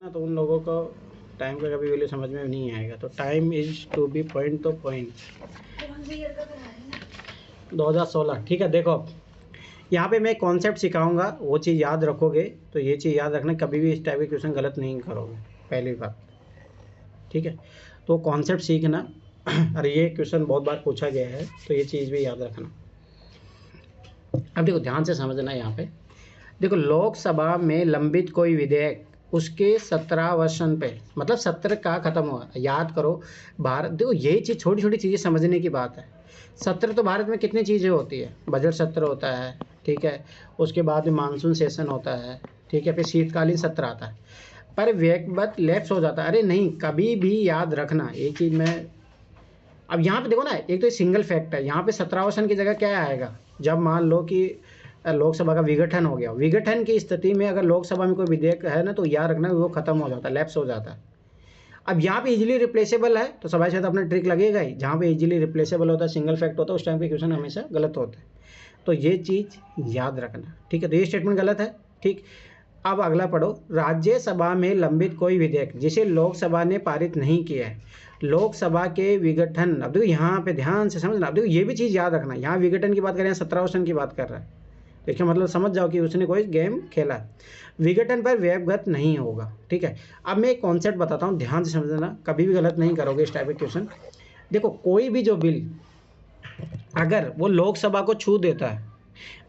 ना तो उन लोगों को टाइम का कभी वैल्यू समझ में नहीं आएगा। तो time is to be point, तो पॉइंट 2016। ठीक है, देखो यहाँ पे मैं कॉन्सेप्ट सिखाऊंगा, वो चीज़ याद रखोगे तो ये चीज़ याद रखना, कभी भी इस टाइप के क्वेश्चन गलत नहीं करोगे, पहली बात। ठीक है, तो कॉन्सेप्ट सीखना। अरे ये क्वेश्चन बहुत बार पूछा गया है, तो ये चीज़ भी याद रखना। अब देखो ध्यान से समझना, यहाँ पे देखो, लोकसभा में लंबित कोई विधेयक उसके 17 वर्षन पे, मतलब 17 का खत्म हुआ, याद करो। भारत, देखो यही चीज़, छोटी छोटी चीज़ें समझने की बात है। सत्र तो भारत में कितनी चीज़ें होती है, बजट सत्र होता है, ठीक है, उसके बाद में मानसून सेशन होता है, ठीक है, फिर शीतकालीन सत्र आता है, पर व्यक्तिगत लैप्स हो जाता है। अरे नहीं, कभी भी याद रखना एक चीज़ में। अब यहाँ पे देखो ना, एक तो सिंगल फैक्ट है, यहाँ पे 17 वर्षन की जगह क्या आएगा, जब मान लो कि लोकसभा का विघटन हो गया, विघटन की स्थिति में अगर लोकसभा में कोई विधेयक है ना, तो याद रखना वो खत्म हो जाता है, लैप्स हो जाता है। अब यहाँ पे इजीली रिप्लेसेबल है, तो सवाल शायद अपना ट्रिक लगेगा ही। जहाँ पे इजीली रिप्लेसेबल होता है, सिंगल फैक्ट होता है, उस टाइम पे क्वेश्चन हमेशा गलत होता है। तो ये चीज़ याद रखना, ठीक है। तो ये स्टेटमेंट गलत है, ठीक। अब अगला पढ़ो, राज्यसभा में लंबित कोई विधेयक जिसे लोकसभा ने पारित नहीं किया है, लोकसभा के विघटन। अब देखो यहाँ पे ध्यान से समझना, अब देखो ये भी चीज़ याद रखना, यहाँ विघटन की बात कर रहे हैं, 17 वर्षन की बात कर रहा है, तो इसका मतलब समझ जाओ कि उसने कोई गेम खेला है। विघटन पर व्यवगत नहीं होगा, ठीक है। अब मैं एक कॉन्सेप्ट बताता हूँ, ध्यान से समझना, कभी भी गलत नहीं करोगे इस टाइप के क्वेश्चन। देखो कोई भी जो बिल अगर वो लोकसभा को छू देता है,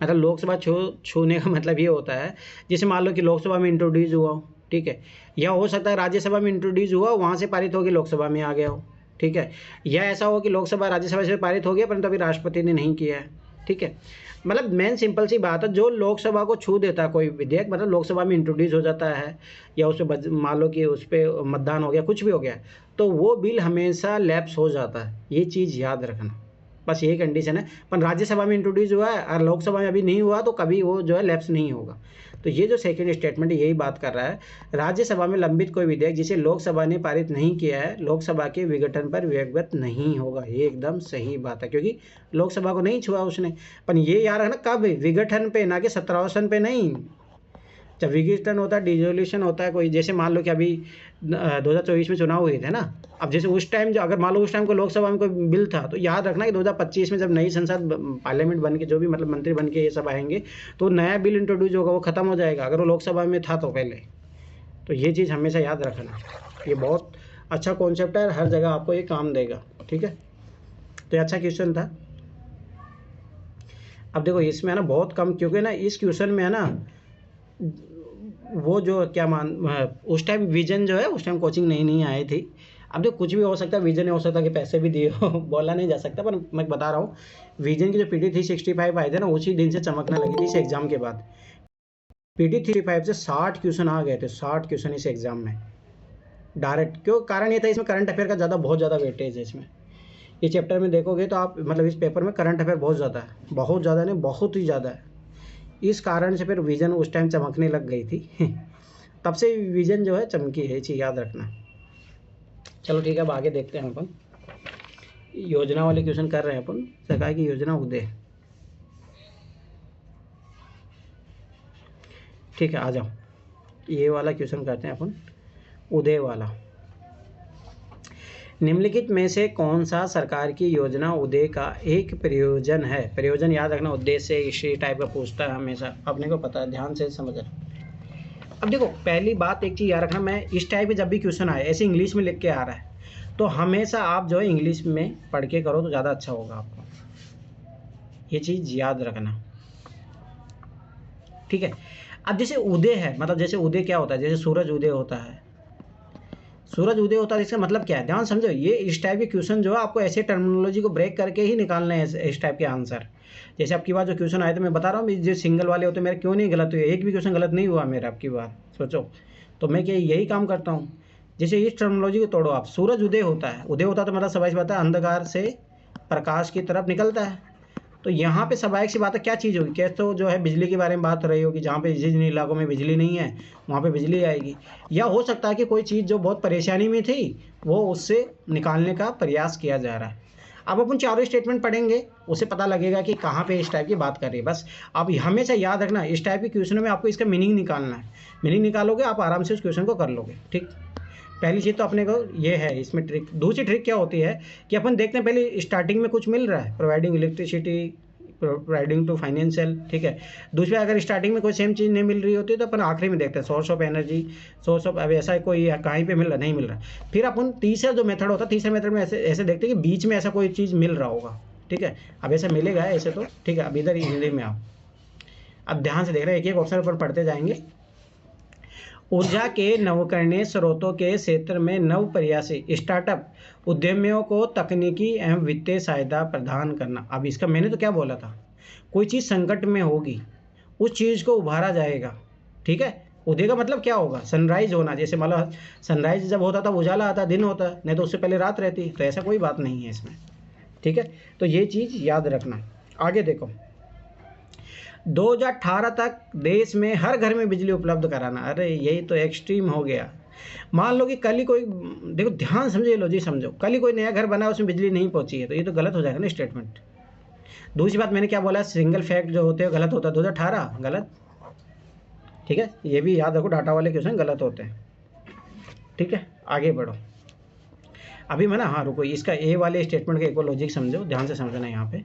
मतलब लोकसभा छूने का मतलब ये होता है, जैसे मान लो कि लोकसभा में इंट्रोड्यूस हुआ हो, ठीक है, या हो सकता है राज्यसभा में इंट्रोड्यूस हुआ, वहाँ से पारित होकर लोकसभा में आ गया हो, ठीक है, या ऐसा हो कि लोकसभा राज्यसभा से पारित हो गया परंतु अभी राष्ट्रपति ने नहीं किया है, ठीक है। मतलब मेन सिंपल सी बात है, जो लोकसभा को छू देता है कोई विधेयक, मतलब लोकसभा में इंट्रोड्यूस हो जाता है, या उस पर मान लो कि उस पर मतदान हो गया, कुछ भी हो गया, तो वो बिल हमेशा लैप्स हो जाता है, ये चीज़ याद रखना, बस यही कंडीशन है। पर राज्यसभा में इंट्रोड्यूस हुआ है और लोकसभा में अभी नहीं हुआ, तो कभी वो जो है लैप्स नहीं होगा। तो ये जो सेकंड स्टेटमेंट यही बात कर रहा है, राज्यसभा में लंबित कोई विधेयक जिसे लोकसभा ने पारित नहीं किया है, लोकसभा के विघटन पर व्यवगत नहीं होगा। ये एकदम सही बात है, क्योंकि लोकसभा को नहीं छुआ उसने। पर ये याद रखना, कब, विघटन पे, ना कि 17 वर्षन पे नहीं। जब विघटन होता है, डिजोल्यूशन होता है कोई, जैसे मान लो कि अभी 2024 में चुनाव हुए थे ना, अब जैसे उस टाइम जो, अगर मान लो उस टाइम को लोकसभा में कोई बिल था, तो याद रखना कि 2025 में जब नई संसद, पार्लियामेंट बन के, जो भी मतलब मंत्री बन के ये सब आएंगे, तो नया बिल इंट्रोड्यूस होगा, वो खत्म हो जाएगा, अगर वो लोकसभा में था तो पहले। तो ये चीज़ हमेशा याद रखना, ये बहुत अच्छा कॉन्सेप्ट है, हर जगह आपको ये काम देगा, ठीक है। तो ये अच्छा क्वेश्चन था। अब देखो इसमें है ना बहुत कम, क्योंकि ना इस क्वेश्चन में है ना, वो जो क्या उस टाइम विजन जो है, उस टाइम कोचिंग नहीं आई थी। अब देखो कुछ भी हो सकता है, विजन हो सकता है कि पैसे भी दिए हो, बोला नहीं जा सकता, पर मैं बता रहा हूँ, विजन की जो PD 365 आए थे ना, उसी दिन से चमकने लगी थी इस एग्जाम के बाद। PD 365 से 60 क्वेश्चन आ गए थे, 60 क्वेश्चन इस एग्जाम में डायरेक्ट। क्यों, कारण ये था, इसमें करंट अफेयर का बहुत ज़्यादा वेटेज है इसमें। इस चैप्टर में देखोगे तो आप, मतलब इस पेपर में करंट अफेयर बहुत ज़्यादा है, बहुत ज़्यादा नहीं, बहुत ही ज़्यादा है। इस कारण से फिर विजन उस टाइम चमकने लग गई थी। तब से विजन जो है चमकी है, चीज़ याद रखना। चलो ठीक है, अब आगे देखते हैं अपन। योजना वाले क्वेश्चन कर रहे हैं अपन, सरकार की योजना उदय। ठीक है, आ जाओ, ये वाला क्वेश्चन करते हैं अपन, उदय वाला। निम्नलिखित में से कौन सा सरकार की योजना उदय का एक प्रयोजन है। प्रयोजन याद रखना, उद्देश्य इसी टाइप का पूछता है हमेशा, अपने को पता है, ध्यान से समझना। अब देखो पहली बात एक चीज़ याद रखना, मैं इस टाइप के जब भी क्वेश्चन आए, ऐसे इंग्लिश में लिख के आ रहा है, तो हमेशा आप जो है इंग्लिश में पढ़ के करो तो ज़्यादा अच्छा होगा आपको, ये चीज़ याद रखना, ठीक है। अब जैसे उदय है, मतलब जैसे उदय क्या होता है, जैसे सूरज उदय होता है, सूरज उदय होता है, इसका मतलब क्या है, ध्यान समझो। ये इस टाइप के क्वेश्चन जो है आपको ऐसे टर्मिनोलॉजी को ब्रेक करके ही निकालने हैं इस टाइप के आंसर। जैसे आपकी बात जो क्वेश्चन आए थे, मैं बता रहा हूँ, जो सिंगल वाले होते हैं मेरे क्यों नहीं गलत हुए, एक भी क्वेश्चन गलत नहीं हुआ मेरा आपकी बार, सोचो। तो मैं क्या यही काम करता हूँ, जैसे इस टर्मिनोलॉजी को तोड़ो आप। सूरज उदय होता है, उदय होता है तो मतलब सबाइश बात है, अंधकार से प्रकाश की तरफ निकलता है। तो यहाँ पे स्वाभाविक सी बात है, क्या चीज़ होगी, क्या तो जो है बिजली के बारे में बात हो रही होगी, जहाँ पे जिन इलाकों में बिजली नहीं है वहाँ पे बिजली आएगी। या हो सकता है कि कोई चीज़ जो बहुत परेशानी में थी, वो उससे निकालने का प्रयास किया जा रहा है। अब अपन चारों स्टेटमेंट पढ़ेंगे, उसे पता लगेगा कि कहाँ पे इस टाइप की बात कर रही है। बस अब हमेशा याद रखना, इस टाइप के क्वेश्चनों में आपको इसका मीनिंग निकालना है। मीनिंग निकालोगे आप आराम से उस क्वेश्चन को कर लोगे। ठीक, पहली चीज़ तो अपने को ये है इसमें ट्रिक। दूसरी ट्रिक क्या होती है कि अपन देखते हैं पहले स्टार्टिंग में कुछ मिल रहा है, providing electricity, providing to financial, ठीक है। दूसरी अगर स्टार्टिंग में कोई सेम चीज़ नहीं मिल रही होती तो अपन आखिरी में देखते हैं source of energy, source of, अब ऐसा कोई कहीं पे मिल रहा नहीं मिल रहा। फिर अपन तीसरा जो मेथड होता है, तीसरे मेथड में ऐसे ऐसे देखते हैं कि बीच में ऐसा कोई चीज़ मिल रहा होगा। ठीक है, अब ऐसा मिलेगा ऐसे तो ठीक है। अब इधर हिंदी में आओ, अब ध्यान से देख रहे हैं, एक एक ऑप्शन पर पढ़ते जाएंगे। ऊर्जा के नवकरणीय स्रोतों के क्षेत्र में नवप्रयासी स्टार्टअप उद्यमियों को तकनीकी एवं वित्तीय सहायता प्रदान करना। अब इसका मैंने तो क्या बोला था, कोई चीज़ संकट में होगी, उस चीज़ को उभारा जाएगा। ठीक है, उदय का मतलब क्या होगा, सनराइज होना। जैसे मान लो सनराइज जब होता था उजाला आता, दिन होता, नहीं तो उससे पहले रात रहती, तो ऐसा कोई बात नहीं है इसमें। ठीक है, तो ये चीज़ याद रखना। आगे देखो, 2018 तक देश में हर घर में बिजली उपलब्ध कराना। अरे यही तो एक्सट्रीम हो गया। मान लो कि कल ही कोई, देखो ध्यान समझो, लॉजिक समझो, कल ही कोई नया घर बना उसमें बिजली नहीं पहुंची है, तो ये तो गलत हो जाएगा ना स्टेटमेंट। दूसरी बात मैंने क्या बोला, सिंगल फैक्ट जो होते हैं गलत होता है, 2018 गलत। ठीक है, ये भी याद रखो, डाटा वाले क्वेश्चन गलत होते हैं। ठीक है, आगे बढ़ो। अभी मैं ना, हाँ रुको, इसका ए वाले स्टेटमेंट का एक और लॉजिक समझो, ध्यान से समझना। यहाँ पे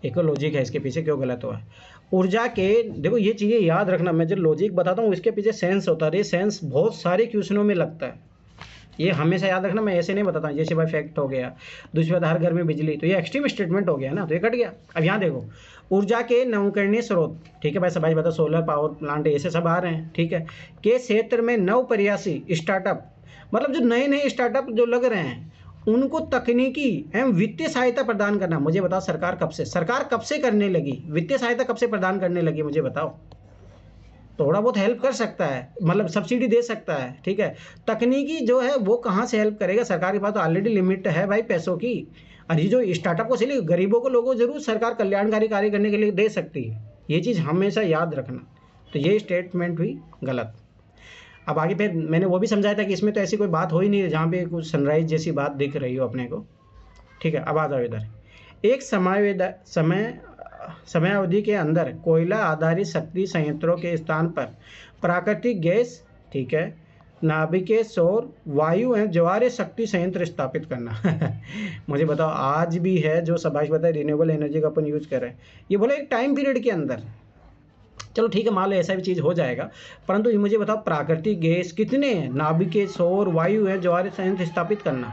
एक और लॉजिक है, इसके पीछे क्यों गलत हुआ है। ऊर्जा के, देखो ये चीज़ें याद रखना, मैं जो लॉजिक बताता हूँ इसके पीछे सेंस होता है। ये सेंस बहुत सारे क्वेश्चनों में लगता है, ये हमेशा याद रखना। मैं ऐसे नहीं बताता हूँ, जैसे भाई फैक्ट हो गया, दूसरी बात हर घर में बिजली, तो ये एक्सट्रीम स्टेटमेंट हो गया ना, तो ये कट गया। अब यहाँ देखो, ऊर्जा के नवकरणीय स्रोत, ठीक है भाई, सब बता, सोलर पावर प्लांट ऐसे सब आ रहे हैं। ठीक है, के क्षेत्र में नवप्रयासी स्टार्टअप, मतलब जो नए नए स्टार्टअप जो लग रहे हैं उनको तकनीकी एवं वित्तीय सहायता प्रदान करना। मुझे बताओ सरकार कब से करने लगी, वित्तीय सहायता कब से प्रदान करने लगी, मुझे बताओ। थोड़ा बहुत हेल्प कर सकता है, मतलब सब्सिडी दे सकता है। ठीक है, तकनीकी जो है वो कहाँ से हेल्प करेगा, सरकार के पास तो ऑलरेडी लिमिट है भाई पैसों की। और ये जो स्टार्टअप को चलिए गरीबों को, लोगों जरूर सरकार कल्याणकारी कार्य करने के लिए दे सकती है, ये चीज़ हमेशा याद रखना। तो ये स्टेटमेंट हुई गलत। अब आगे फिर मैंने वो भी समझाया था कि इसमें तो ऐसी कोई बात हो ही नहीं है जहाँ पे कुछ सनराइज जैसी बात दिख रही हो अपने को। ठीक है, अब आ जाओ इधर। एक समय अवधि के अंदर कोयला आधारित शक्ति संयंत्रों के स्थान पर प्राकृतिक गैस, ठीक है, नाभिकीय सौर, वायु एवं ज्वारीय शक्ति संयंत्र स्थापित करना। मुझे बताओ, आज भी है जो सबाश बताए रिन्यूएबल एनर्जी का अपन यूज कर रहे हैं, ये बोले एक टाइम पीरियड के अंदर। चलो ठीक है, मान लो ऐसा भी चीज़ हो जाएगा, परंतु ये मुझे बताओ प्राकृतिक गैस कितने हैं, नाभिकीय सौर, वायु है, ज्वारीय संयंत्र स्थापित करना।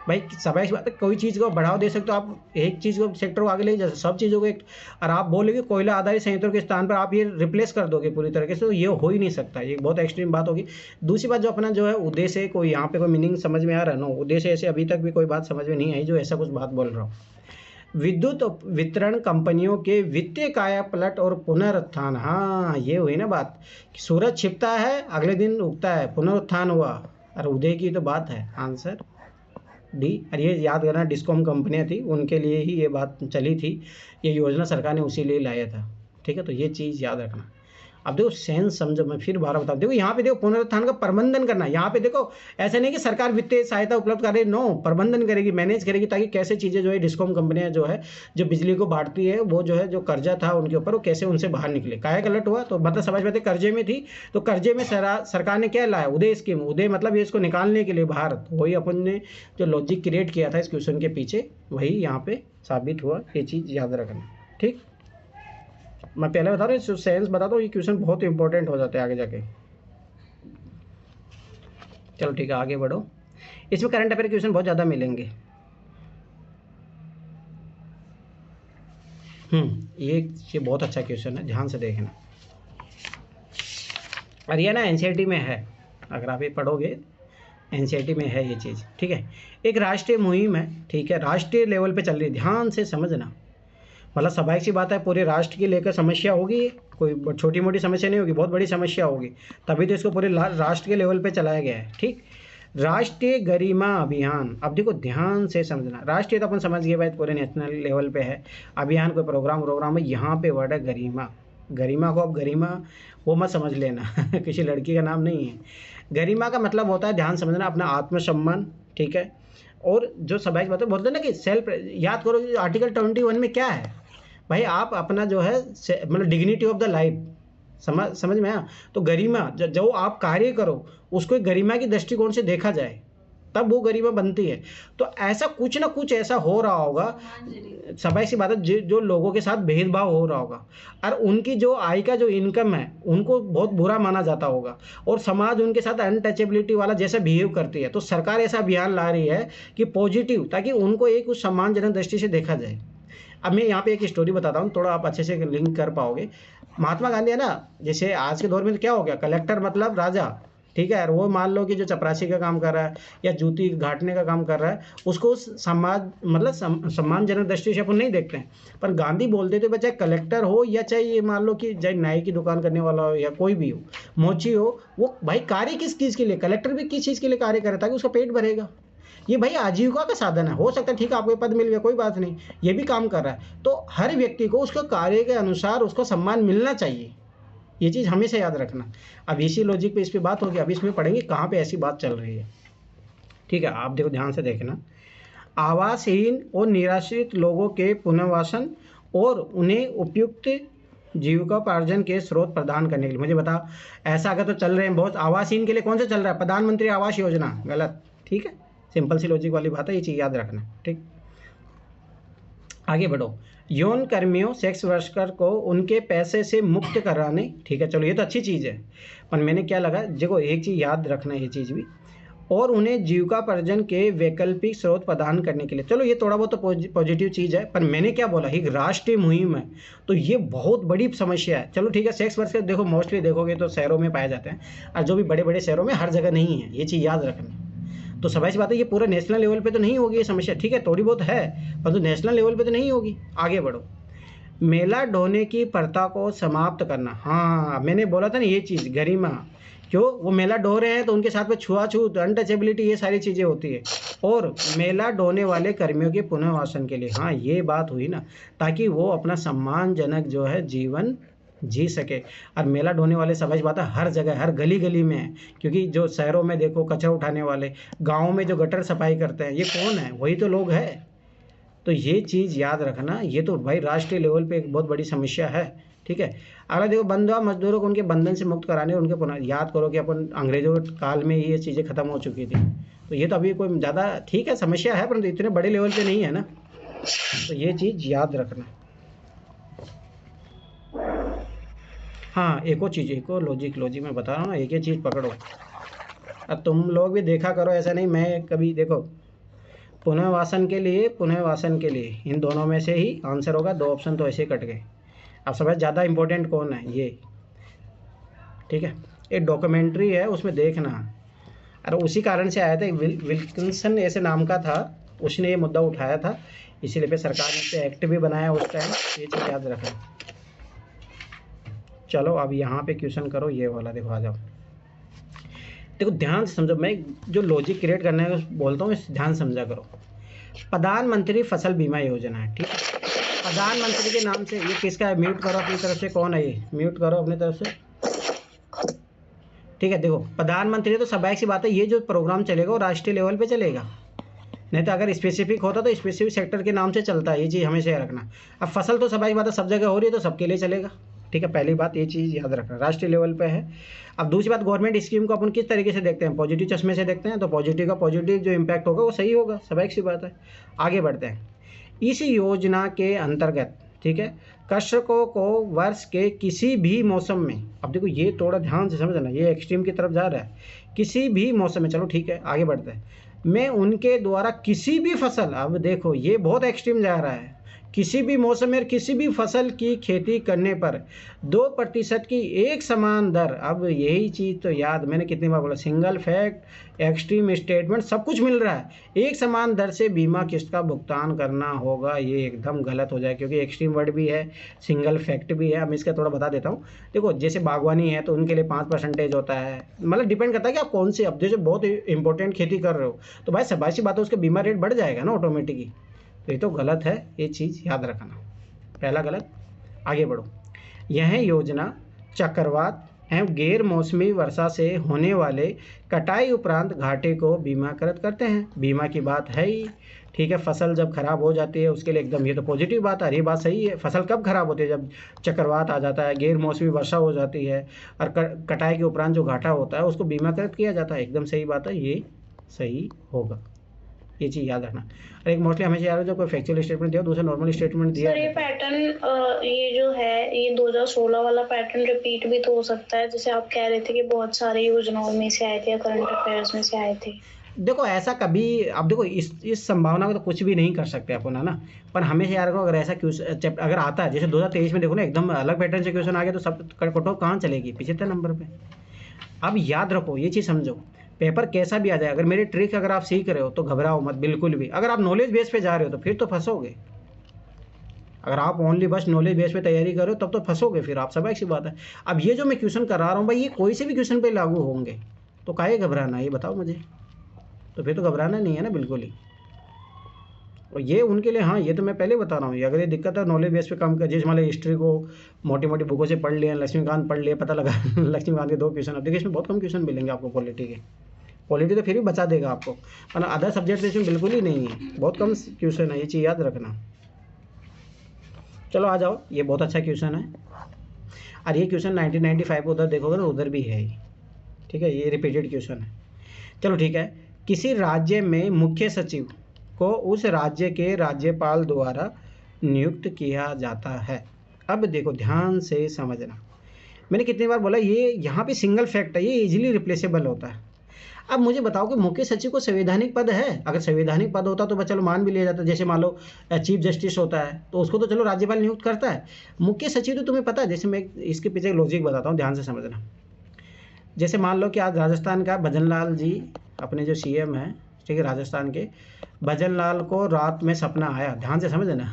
भाई स्वाभाविक बात है, कोई चीज़ को बढ़ावा दे सकते हो आप, एक चीज़ को सेक्टर को आगे ले जा, सब चीज़ों को एक, और आप बोलोगे कोयला आधारित संयंत्रों के स्थान पर आप ये रिप्लेस कर दोगे पूरी तरीके से, तो ये हो ही नहीं सकता, ये बहुत एक्सट्रीम बात होगी। दूसरी बात, जो अपना जो है उद्देश्य, कोई यहाँ पे कोई मीनिंग समझ में आ रहा है ना, उद्देश्य ऐसे अभी तक भी कोई बात समझ में नहीं आई जो ऐसा कुछ बात बोल रहा हूँ। विद्युत वितरण कंपनियों के वित्तीय काया पलट और पुनरुत्थान। हाँ, ये हुई ना बात, सूरज छिपता है अगले दिन उगता है, पुनरुत्थान हुआ, और उदय की तो बात है। Answer D. और ये याद करना, डिस्कॉम कंपनियां थी, उनके लिए ही ये बात चली थी, ये योजना सरकार ने उसी लिए लाया था। ठीक है, तो ये चीज़ याद रखना। अब देखो सेंस समझो, मैं फिर बार बता, देखो यहाँ पे देखो पुनरुत्थान का प्रबंधन करना। यहाँ पे देखो ऐसा नहीं कि सरकार वित्तीय सहायता उपलब्ध करे, नो, प्रबंधन करेगी, मैनेज करेगी, ताकि कैसे चीज़ें जो है डिस्कॉम कंपनियां जो है जो बिजली को बांटती है, वो जो है जो कर्जा था उनके ऊपर, वो कैसे उनसे बाहर निकले। काया कलट हुआ तो मतलब समझ में, कर्जे में थी, तो कर्जे में सरकार ने क्या लाया, उदय स्कीम। उदय मतलब ये इसको निकालने के लिए बाहर, वही अपन ने जो लॉजिक क्रिएट किया था इस क्वेश्चन के पीछे, वही यहाँ पे साबित हुआ। ये चीज़ याद रखना। ठीक, मैं पहले बता रहा हूँ, सेंस बताता हूँ, ये क्वेश्चन बहुत इंपॉर्टेंट हो जाते हैं आगे जाके। चलो ठीक है, आगे बढ़ो। इसमें करंट अफेयर क्वेश्चन बहुत ज़्यादा मिलेंगे। ये बहुत अच्छा क्वेश्चन है, ध्यान से देखना। और ये ना एनसीईआरटी में है, अगर आप ये पढ़ोगे एनसीईआरटी में है ये चीज़। ठीक है, एक राष्ट्रीय मुहिम है, ठीक है, राष्ट्रीय लेवल पे चल रही है, ध्यान से समझना। मतलब स्वाभाविक सी बात है, पूरे राष्ट्र की लेकर समस्या होगी, कोई छोटी मोटी समस्या नहीं होगी, बहुत बड़ी समस्या होगी, तभी तो इसको पूरे राष्ट्र के लेवल पे चलाया गया है। ठीक, राष्ट्रीय गरिमा अभियान। अब देखो ध्यान से समझना, राष्ट्रीय तो अपन समझ गए भाई, पूरे नेशनल लेवल पे है, अभियान कोई प्रोग्राम है, यहाँ पे वर्ड है गरिमा। गरिमा को अब गरिमा वो मत समझ लेना किसी लड़की का नाम नहीं है। गरिमा का मतलब होता है, ध्यान समझना, अपना आत्मसम्मान, ठीक है, और जो स्वाभाविक बात है, बोलते हैं ना कि सेल्फ, याद करो आर्टिकल 21 में क्या है भाई, आप अपना जो है मतलब डिग्निटी ऑफ द लाइफ, समझ में आया। तो गरिमा, जो आप कार्य करो उसको एक गरिमा की दृष्टिकोण से देखा जाए, तब वो गरिमा बनती है। तो ऐसा कुछ ना कुछ ऐसा हो रहा होगा, सफाई सी बात है, जो लोगों के साथ भेदभाव हो रहा होगा, और उनकी जो आय का जो इनकम है उनको बहुत बुरा माना जाता होगा, और समाज उनके साथ अनटचेबिलिटी वाला जैसा बिहेव करती है। तो सरकार ऐसा अभियान ला रही है कि पॉजिटिव, ताकि उनको एक उस सम्मानजनक दृष्टि से देखा जाए। अब मैं यहाँ पे एक स्टोरी बताता हूँ, थोड़ा आप अच्छे से लिंक कर पाओगे। महात्मा गांधी है ना, जैसे आज के दौर में क्या हो गया, कलेक्टर मतलब राजा, ठीक है। और वो मान लो कि जो चपरासी का काम कर रहा है या जूती घाटने का काम कर रहा है, उसको समाज मतलब सम्मानजनक दृष्टि से अपन नहीं देखते हैं। पर गांधी बोलते थे बच्चा, कलेक्टर हो या चाहे ये मान लो कि चाहे नाई की दुकान करने वाला हो या कोई भी हो, मोची हो, वो भाई कार्य किस चीज़ के लिए, कलेक्टर भी किस चीज़ के लिए कार्य करे, ताकि उसका पेट भरेगा। ये भाई आजीविका का साधन है। हो सकता है ठीक है आपको पद मिल गया, कोई बात नहीं, ये भी काम कर रहा है। तो हर व्यक्ति को उसका कार्य के अनुसार उसको सम्मान मिलना चाहिए, ये चीज़ हमेशा याद रखना। अब इसी लॉजिक पे इस पे बात होगी, अभी इसमें पढ़ेंगे कहाँ पे ऐसी बात चल रही है, ठीक है। आप देखो ध्यान से देखना, आवासहीन और निराश्रित लोगों के पुनर्वासन और उन्हें उपयुक्त जीविकोपार्जन के स्रोत प्रदान करने के लिए। मुझे बता, ऐसा अगर तो चल रहे हैं बहुत, आवासहीन के लिए कौन सा चल रहा है, प्रधानमंत्री आवास योजना, गलत, ठीक है। सिंपल सी लॉजिक वाली बात है, ये चीज़ याद रखना, ठीक। आगे बढ़ो, यौन कर्मियों सेक्स वर्कर को उनके पैसे से मुक्त कराने, ठीक है, चलो ये तो अच्छी चीज़ है। पर मैंने क्या लगा, देखो एक चीज़ याद रखना है, ये चीज़ भी, और उन्हें जीविकोपार्जन के वैकल्पिक स्रोत प्रदान करने के लिए, चलो ये थोड़ा बहुत तो पॉजिटिव चीज़ है। पर मैंने क्या बोला, एक राष्ट्रीय मुहिम है, तो ये बहुत बड़ी समस्या है। चलो ठीक है, सेक्स वर्कर देखो मोस्टली देखोगे तो शहरों में पाए जाते हैं, और जो भी बड़े बड़े शहरों में, हर जगह नहीं है, ये चीज़ याद रखना। तो सभी सी बात है, ये पूरा नेशनल लेवल पे तो नहीं होगी ये समस्या, ठीक है, थोड़ी बहुत है, परंतु नेशनल लेवल पे तो नहीं होगी। आगे बढ़ो, मेला ढोने की प्रथा को समाप्त करना। हाँ, मैंने बोला था ना ये चीज़, गरिमा, क्यों वो मेला ढो रहे हैं तो उनके साथ में छुआछूत, अनटचेबिलिटी, ये सारी चीज़ें होती है। और मेला ढोने वाले कर्मियों के पुनर्वासन के लिए, हाँ ये बात हुई ना, ताकि वो अपना सम्मानजनक जो है जीवन जी सके। और मेला ढोने वाले समझ बात है, हर जगह हर गली गली में है, क्योंकि जो शहरों में देखो कचरा उठाने वाले, गाँव में जो गटर सफाई करते हैं, ये कौन है, वही तो लोग हैं। तो ये चीज़ याद रखना, ये तो भाई राष्ट्रीय लेवल पे एक बहुत बड़ी समस्या है, ठीक है। अगला देखो, बंधुआ मजदूरों को उनके बंधन से मुक्त कराने, उनके पुनः, याद करो कि अपन अंग्रेजों के काल में ये चीज़ें खत्म हो चुकी थी। तो ये तो अभी कोई ज़्यादा ठीक है समस्या है, परंतु इतने बड़े लेवल पे नहीं है ना, तो ये चीज़ याद रखना। हाँ, एक और चीज़, एक और लॉजिक मैं बता रहा हूँ ना, एक ही चीज़ पकड़ो। अब तुम लोग भी देखा करो, ऐसा नहीं मैं कभी, देखो पुनर्वासन के लिए इन दोनों में से ही आंसर होगा, दो ऑप्शन तो ऐसे कट गए। अब सबसे ज़्यादा इम्पोर्टेंट कौन है, ये, ठीक है। एक डॉक्यूमेंट्री है, उसमें देखना, अरे उसी कारण से आया था, विल्किंसन ऐसे नाम का था, उसने ये मुद्दा उठाया था, इसीलिए सरकार ने इस पर एक्ट भी बनाया उस टाइम, ये चीज़ याद रखना। चलो अब यहाँ पे क्वेश्चन करो ये वाला, देखो आ जाओ, देखो ध्यान से समझो, मैं जो लॉजिक क्रिएट करने का बोलता हूँ ध्यान समझा करो। प्रधानमंत्री फसल बीमा योजना है, ठीक है, प्रधानमंत्री के नाम से, ये किसका है, म्यूट करो अपनी तरफ से, कौन है ये, म्यूट करो अपनी तरफ से, ठीक है। देखो प्रधानमंत्री, तो स्वाभाविक सी बात है, ये जो प्रोग्राम चलेगा वो राष्ट्रीय लेवल पे चलेगा, नहीं तो अगर स्पेसिफिक होता तो स्पेसिफिक सेक्टर के नाम से चलता है, ये चीज़ हमेशा रखना। अब फसल तो स्वाभाविक बात है, सब जगह हो रही है तो सबके लिए चलेगा, ठीक है, पहली बात ये चीज़ याद रखना, राष्ट्रीय लेवल पे है। अब दूसरी बात, गवर्नमेंट स्कीम को अपन किस तरीके से देखते हैं, पॉजिटिव चश्मे से देखते हैं, तो पॉजिटिव का पॉजिटिव जो इम्पैक्ट होगा वो सही होगा, स्वाभाविक सी बात है। आगे बढ़ते हैं, इस योजना के अंतर्गत, ठीक है, कृषकों को वर्ष के किसी भी मौसम में, अब देखो ये थोड़ा ध्यान से समझना, ये एक्सट्रीम की तरफ जा रहा है, किसी भी मौसम में, चलो ठीक है आगे बढ़ते हैं, में उनके द्वारा किसी भी फसल, अब देखो ये बहुत एक्सट्रीम जा रहा है, किसी भी मौसम में किसी भी फसल की खेती करने पर 2% की एक समान दर, अब यही चीज़ तो याद, मैंने कितनी बार बोला, सिंगल फैक्ट, एक्सट्रीम स्टेटमेंट, सब कुछ मिल रहा है, एक समान दर से बीमा किस्त का भुगतान करना होगा, ये एकदम गलत हो जाए, क्योंकि एक्सट्रीम वर्ड भी है, सिंगल फैक्ट भी है। अब इसका थोड़ा बता देता हूँ, देखो जैसे बागवानी है तो उनके लिए 5% होता है, मतलब डिपेंड करता है कि आप कौन सी, अब जैसे बहुत इंपॉर्टेंट खेती कर रहे हो तो भाई सबासी बात है, उसका बीमा रेट बढ़ जाएगा ना ऑटोमेटिकली, तो ये तो गलत है, ये चीज़ याद रखना, पहला गलत। आगे बढ़ो, यह योजना चक्रवात, गैर मौसमी वर्षा से होने वाले कटाई उपरांत घाटे को बीमाकृत करते हैं। बीमा की बात है ही, ठीक है। फसल जब खराब हो जाती है उसके लिए एकदम ये तो पॉजिटिव बात है, ये बात सही है। फसल कब खराब होती है? जब चक्रवात आ जाता है, गैर मौसमी वर्षा हो जाती है, और कटाई के उपरांत जो घाटा होता है उसको बीमाकृत किया जाता है। एकदम सही बात है, ये सही होगा, ये चीज़ याद रखना। और एक मोस्टली हमेशा याद है, जब कोई फैक्चुअल स्टेटमेंट दिया, दूसरा नॉर्मल स्टेटमेंट दिया। सर ये पैटर्न ये जो है ये 2016 वाला पैटर्न रिपीट भी तो हो सकता है, जैसे आप कह रहे थे कि बहुत सारे योजनाओं में से आए थे या करंट अफेयर्स में से आए थे। देखो ऐसा कभी, अब देखो इस संभावना को तो कुछ भी नहीं कर सकते अपन, है ना। पर हमेशा याद रखो, अगर ऐसा क्वेश्चन अगर आता है, जैसे 2023 में देखो ना, एकदम अलग पैटर्न से क्वेश्चन आ गया, तो सब कटो कहाँ चलेगी? 75 नंबर पे। अब याद रखो, ये चीज़ समझो, पेपर कैसा भी आ जाए, अगर मेरी ट्रिक अगर आप सीख रहे हो तो घबराओ मत बिल्कुल भी। अगर आप नॉलेज बेस पे जा रहे हो तो फिर तो फंसोगे। अगर आप ओनली बस नॉलेज बेस पे तैयारी करो तब तो फंसोगे फिर आप, सब सी बात है। अब ये जो मैं क्वेश्चन करा रहा हूँ भाई, ये कोई से भी क्वेश्चन पे लागू होंगे, तो काहे घबराना, ये बताओ मुझे। तो फिर तो घबराना नहीं है ना बिल्कुल ही। और ये उनके लिए, हाँ ये तो मैं पहले बता रहा हूँ, अगर ये दिक्कत है नॉलेज बेस पे काम कर, जैसे मान लो हिस्ट्री को मोटी मोटी बुकों से पढ़ लिया, लक्ष्मीकांत पढ़ लिया, पता लगा लक्ष्मीकांत के 2 क्वेश्चन। अब देखिए इसमें बहुत कम क्वेश्चन मिलेंगे आपको पॉलिटी के, पॉलिटी तो फिर भी बचा देगा आपको, वरना अदर सब्जेक्ट इसमें बिल्कुल ही नहीं है, बहुत कम क्वेश्चन है, ये चीज़ याद रखना। चलो आ जाओ, ये बहुत अच्छा क्वेश्चन है, और ये क्वेश्चन 1995 उधर देखोगे ना, उधर भी है, ठीक है, ये रिपीटेड क्वेश्चन है। चलो ठीक है, किसी राज्य में मुख्य सचिव को उस राज्य के राज्यपाल द्वारा नियुक्त किया जाता है। अब देखो ध्यान से समझना, मैंने कितनी बार बोला, ये यहाँ पे सिंगल फैक्ट है, ये इजीली रिप्लेसेबल होता है। अब मुझे बताओ कि मुख्य सचिव को संवैधानिक पद है? अगर संवैधानिक पद होता तो चलो मान भी लिया जाता, जैसे मान लो चीफ जस्टिस होता है तो उसको तो चलो राज्यपाल नियुक्त करता है। मुख्य सचिव तो तुम्हें पता है, जैसे मैं इसके पीछे लॉजिक बताता हूँ, ध्यान से समझना। जैसे मान लो कि आज राजस्थान का भजनलाल जी, अपने जो सीएम हैं, ठीक है, राजस्थान के, भजनलाल को रात में सपना आया, ध्यान से समझना,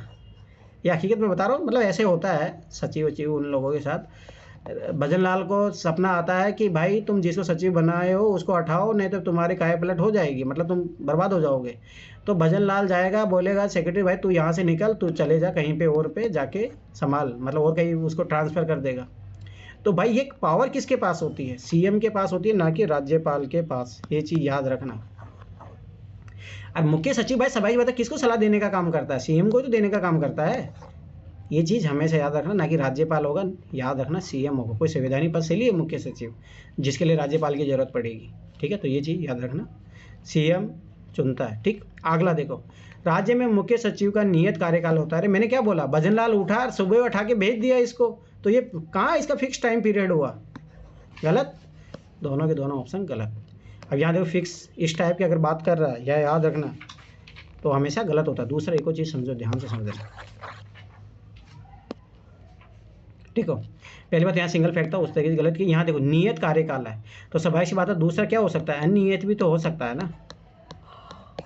ये हकीकत में बता रहा हूँ, मतलब ऐसे होता है सचिव वचिव उन लोगों के साथ। भजनलाल को सपना आता है कि भाई तुम जिसको सचिव बनाए हो उसको हटाओ, नहीं तो तुम्हारी काय पलट हो जाएगी, मतलब तुम बर्बाद हो जाओगे। तो भजनलाल जाएगा, बोलेगा सेक्रेटरी भाई तू यहाँ से निकल, तू चले जा कहीं पे और पे जाके संभाल, मतलब और कहीं उसको ट्रांसफ़र कर देगा। तो भाई ये पावर किसके पास होती है? सीएम के पास होती है, ना कि राज्यपाल के पास, ये चीज़ याद रखना। अब मुख्य सचिव भाई सभाई बात है, किसको सलाह देने का काम करता है? सीएम को तो देने का काम करता है, ये चीज़ हमेशा याद रखना, ना कि राज्यपाल होगा, याद रखना सीएम होगा, कोई संवैधानिक पद से लिए मुख्य सचिव जिसके लिए राज्यपाल की जरूरत पड़ेगी, ठीक है। तो ये चीज़ याद रखना, सीएम चुनता है, ठीक। अगला देखो, राज्य में मुख्य सचिव का नियत कार्यकाल होता है। अरे मैंने क्या बोला, भजनलाल उठा सुबह उठा के भेज दिया इसको, तो ये कहाँ इसका फिक्स टाइम पीरियड हुआ? गलत, दोनों के दोनों ऑप्शन गलत। अब यहाँ देखो फिक्स इस टाइप की अगर बात कर रहा है, या याद रखना, तो हमेशा गलत होता है। दूसरा एक और चीज़ समझो, ध्यान से समझना, ठीक हो। पहली बात यहाँ सिंगल फैक्ट था, उस तरीके से गलत की। यहाँ देखो नियत कार्यकाल है, तो स्वाभाविक सी बात है, दूसरा क्या हो सकता है? अनियत भी तो हो सकता है ना,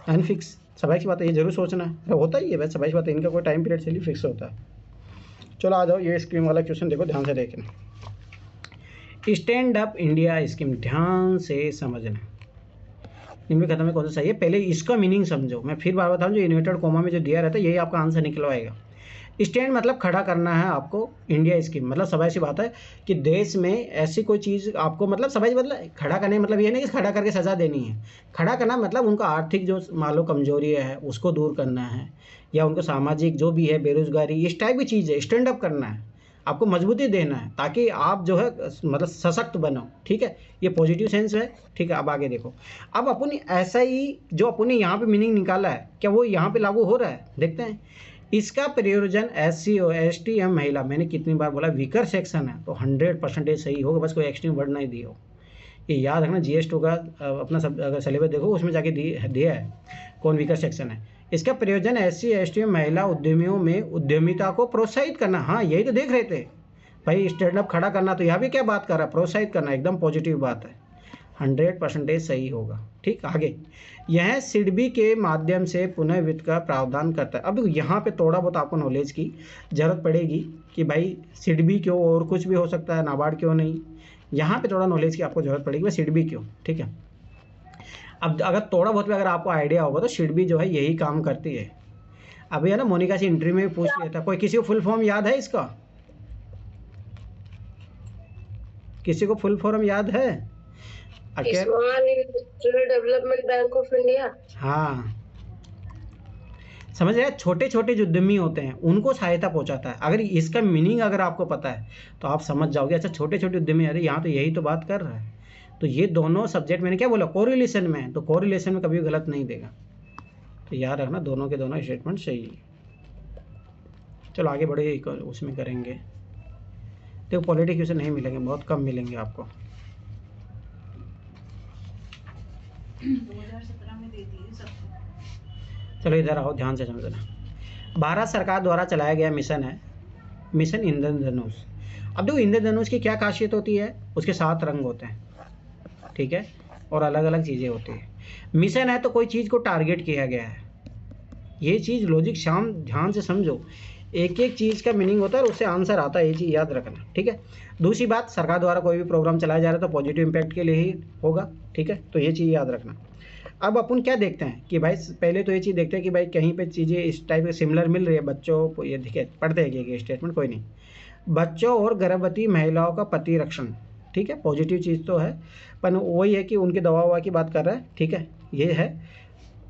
अनफिक्स। स्वाभाविक सी बात है, ये जरूर सोचना है, अरे होता ही है वैसे, स्वाभाविक बात है, इनका कोई टाइम पीरियड से फिक्स होता है। चलो आ जाओ, ये स्कीम वाला क्वेश्चन देखो, ध्यान से देखना, स्टैंड अप इंडिया स्कीम, ध्यान से समझना। इनमें खत्म में कौन सा सही है, पहले इसका मीनिंग समझो। मैं फिर बार बताऊँ, जो इन्वर्टेड कोमा में जो दिया रहता है यही आपका आंसर निकलवाएगा। स्टैंड मतलब खड़ा करना है आपको, इंडिया स्कीम मतलब सबाई सी बात है कि देश में ऐसी कोई चीज़ आपको, मतलब सबाई मतलब खड़ा करने मतलब ये नहीं कि खड़ा करके सज़ा देनी है। खड़ा करना मतलब उनका आर्थिक जो मान लो कमजोरी है उसको दूर करना है, या उनको सामाजिक जो भी है बेरोजगारी, इस टाइप की चीज़ है, स्टैंड अप करना है, आपको मजबूती देना है ताकि आप जो है मतलब सशक्त बनो, ठीक है। ये पॉजिटिव सेंस है, ठीक है। अब आगे देखो, अब अपन ऐसा ही जो अपन यहाँ पे मीनिंग निकाला है, क्या वो यहाँ पे लागू हो रहा है? देखते हैं। इसका प्रयोजन SC और ST एवं महिला, मैंने कितनी बार बोला वीकर सेक्शन है, तो 100% सही होगा, बस कोई एक्सट्रीम वर्ड नहीं दिया हो। ये याद रखना, GS2 का अपना सब अगर सिलेबस देखो उसमें जाके दिया है कौन वीकर सेक्शन है। इसका प्रयोजन SC ST एवं महिला उद्यमियों में उद्यमिता को प्रोत्साहित करना। हाँ यही तो देख रहे थे भाई, स्टैंड अप खड़ा करना, तो यहाँ भी क्या बात कर रहा है? प्रोत्साहित करना, एकदम पॉजिटिव बात है, 100% सही होगा, ठीक। आगे, यह सिडबी के माध्यम से पुनः वित्त का प्रावधान करता है। अब यहाँ पे थोड़ा बहुत आपको नॉलेज की जरूरत पड़ेगी कि भाई सिडबी क्यों, और कुछ भी हो सकता है, नाबार्ड क्यों नहीं, यहाँ पे थोड़ा नॉलेज की आपको जरूरत पड़ेगी, भाई सिडबी क्यों, ठीक है। अब अगर थोड़ा बहुत भी अगर आपको आइडिया होगा तो सिडबी जो है यही काम करती है। अभी है ना, मोनिका से इंटरव्यू में पूछ लिया था, कोई किसी को फुल फॉर्म याद है इसका? किसी को फुल फॉर्म याद है? Small industrial development bank of India. हाँ, समझ रहे हैं? छोटे छोटे जो उद्यमी होते हैं उनको सहायता पहुंचाता है। अगर इसका मीनिंग अगर आपको पता है तो आप समझ जाओगे अच्छा छोटे छोटे उद्यमी, अरे यहाँ तो यही तो बात कर रहा है। तो ये दोनों सब्जेक्ट मैंने क्या बोला, कोरिलेशन में, तो कोरिलेशन में कभी गलत नहीं देगा। तो याद रखना दोनों के दोनों स्टेटमेंट सही है। चलो आगे बढ़े, उसमें करेंगे। देखो पॉलिटिक्स क्वेश्चन नहीं मिलेंगे, बहुत कम मिलेंगे आपको। 2017 में दे दिए सबको। चलो इधर आओ, ध्यान से समझना। भारत सरकार द्वारा चलाया गया मिशन है मिशन इंद्रधनुष। अब देखो इंद्रधनुष की क्या खासियत होती है, उसके 7 रंग होते हैं, ठीक है, और अलग अलग चीज़ें होती है। मिशन है तो कोई चीज़ को टारगेट किया गया है। ये चीज़ लॉजिक शाम ध्यान से समझो, एक एक चीज़ का मीनिंग होता है और उससे आंसर आता है, ये चीज़ याद रखना, ठीक है। दूसरी बात, सरकार द्वारा कोई भी प्रोग्राम चलाया जा रहा है तो पॉजिटिव इम्पैक्ट के लिए ही होगा, ठीक है, तो ये चीज़ याद रखना। अब अपन क्या देखते हैं कि भाई पहले तो ये चीज़ देखते हैं कि भाई कहीं पे चीज़ें इस टाइप के सिमिलर मिल रही है बच्चों को। ये देखिए पढ़ते हैं कि स्टेटमेंट कोई नहीं, बच्चों और गर्भवती महिलाओं का प्रतिरक्षण, ठीक है, पॉजिटिव चीज़ तो है, पर वही है कि उनकी दवा ववा की बात कर रहा है, ठीक है, ये है।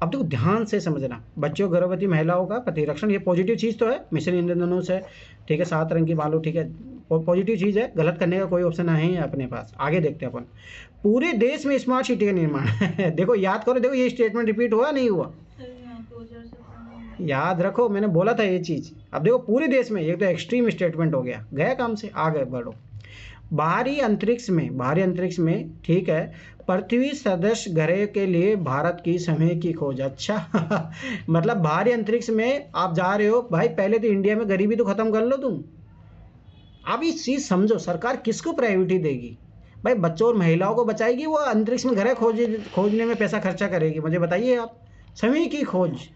अब देखो ध्यान से समझना, बच्चों गर्भवती महिलाओं का प्रतिरक्षण, ये पॉजिटिव चीज़ तो है, मिशन इंद्रधनुष है, ठीक है, 7 रंग की मालू, ठीक है, पॉजिटिव चीज़ है, गलत करने का कोई ऑप्शन नहीं है अपने पास। आगे देखते हैं अपन, पूरे देश में स्मार्ट सिटी का निर्माण देखो याद करो, देखो ये स्टेटमेंट रिपीट हुआ नहीं हुआ, याद रखो, मैंने बोला था ये चीज़। अब देखो पूरे देश में, ये तो एक्सट्रीम स्टेटमेंट हो गया, गया काम से, आगे बढ़ो। बाहरी अंतरिक्ष में, ठीक है, पृथ्वी सदस्य ग्रह के लिए भारत की समय की खोज। अच्छा मतलब बाहरी अंतरिक्ष में आप जा रहे हो भाई, पहले तो इंडिया में गरीबी तो खत्म कर लो तुम। अब इस चीज़ समझो, सरकार किसको प्रायोरिटी देगी भाई, बच्चों और महिलाओं को बचाएगी, वो अंतरिक्ष में ग्रह खोजने में पैसा खर्चा करेगी, मुझे बताइए आप। समय की खोज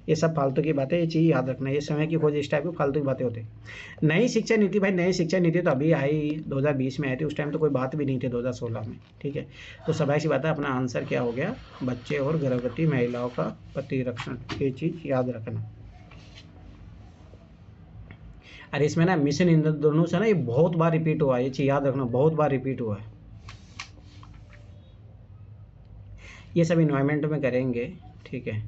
ये सब फालतू की बातें, ये चीज़ याद रखना, ये समय की खोज इस टाइप की फालतू की बातें होती है। नई शिक्षा नीति, भाई नई शिक्षा नीति तो अभी आई, 2020 में आई थी, उस टाइम तो कोई बात भी नहीं थी 2016 में, ठीक है। तो सब ऐसी बात है, अपना आंसर क्या हो गया, बच्चे और गर्भवती महिलाओं का प्रतिरक्षण, ये चीज़ याद रखना। अरे इसमें ना मिशन इंद्रधनुष है ना, ये बहुत बार रिपीट हुआ है, ये चीज़ याद रखना, बहुत बार रिपीट हुआ है। ये सब इन्वायरमेंट में करेंगे, ठीक है।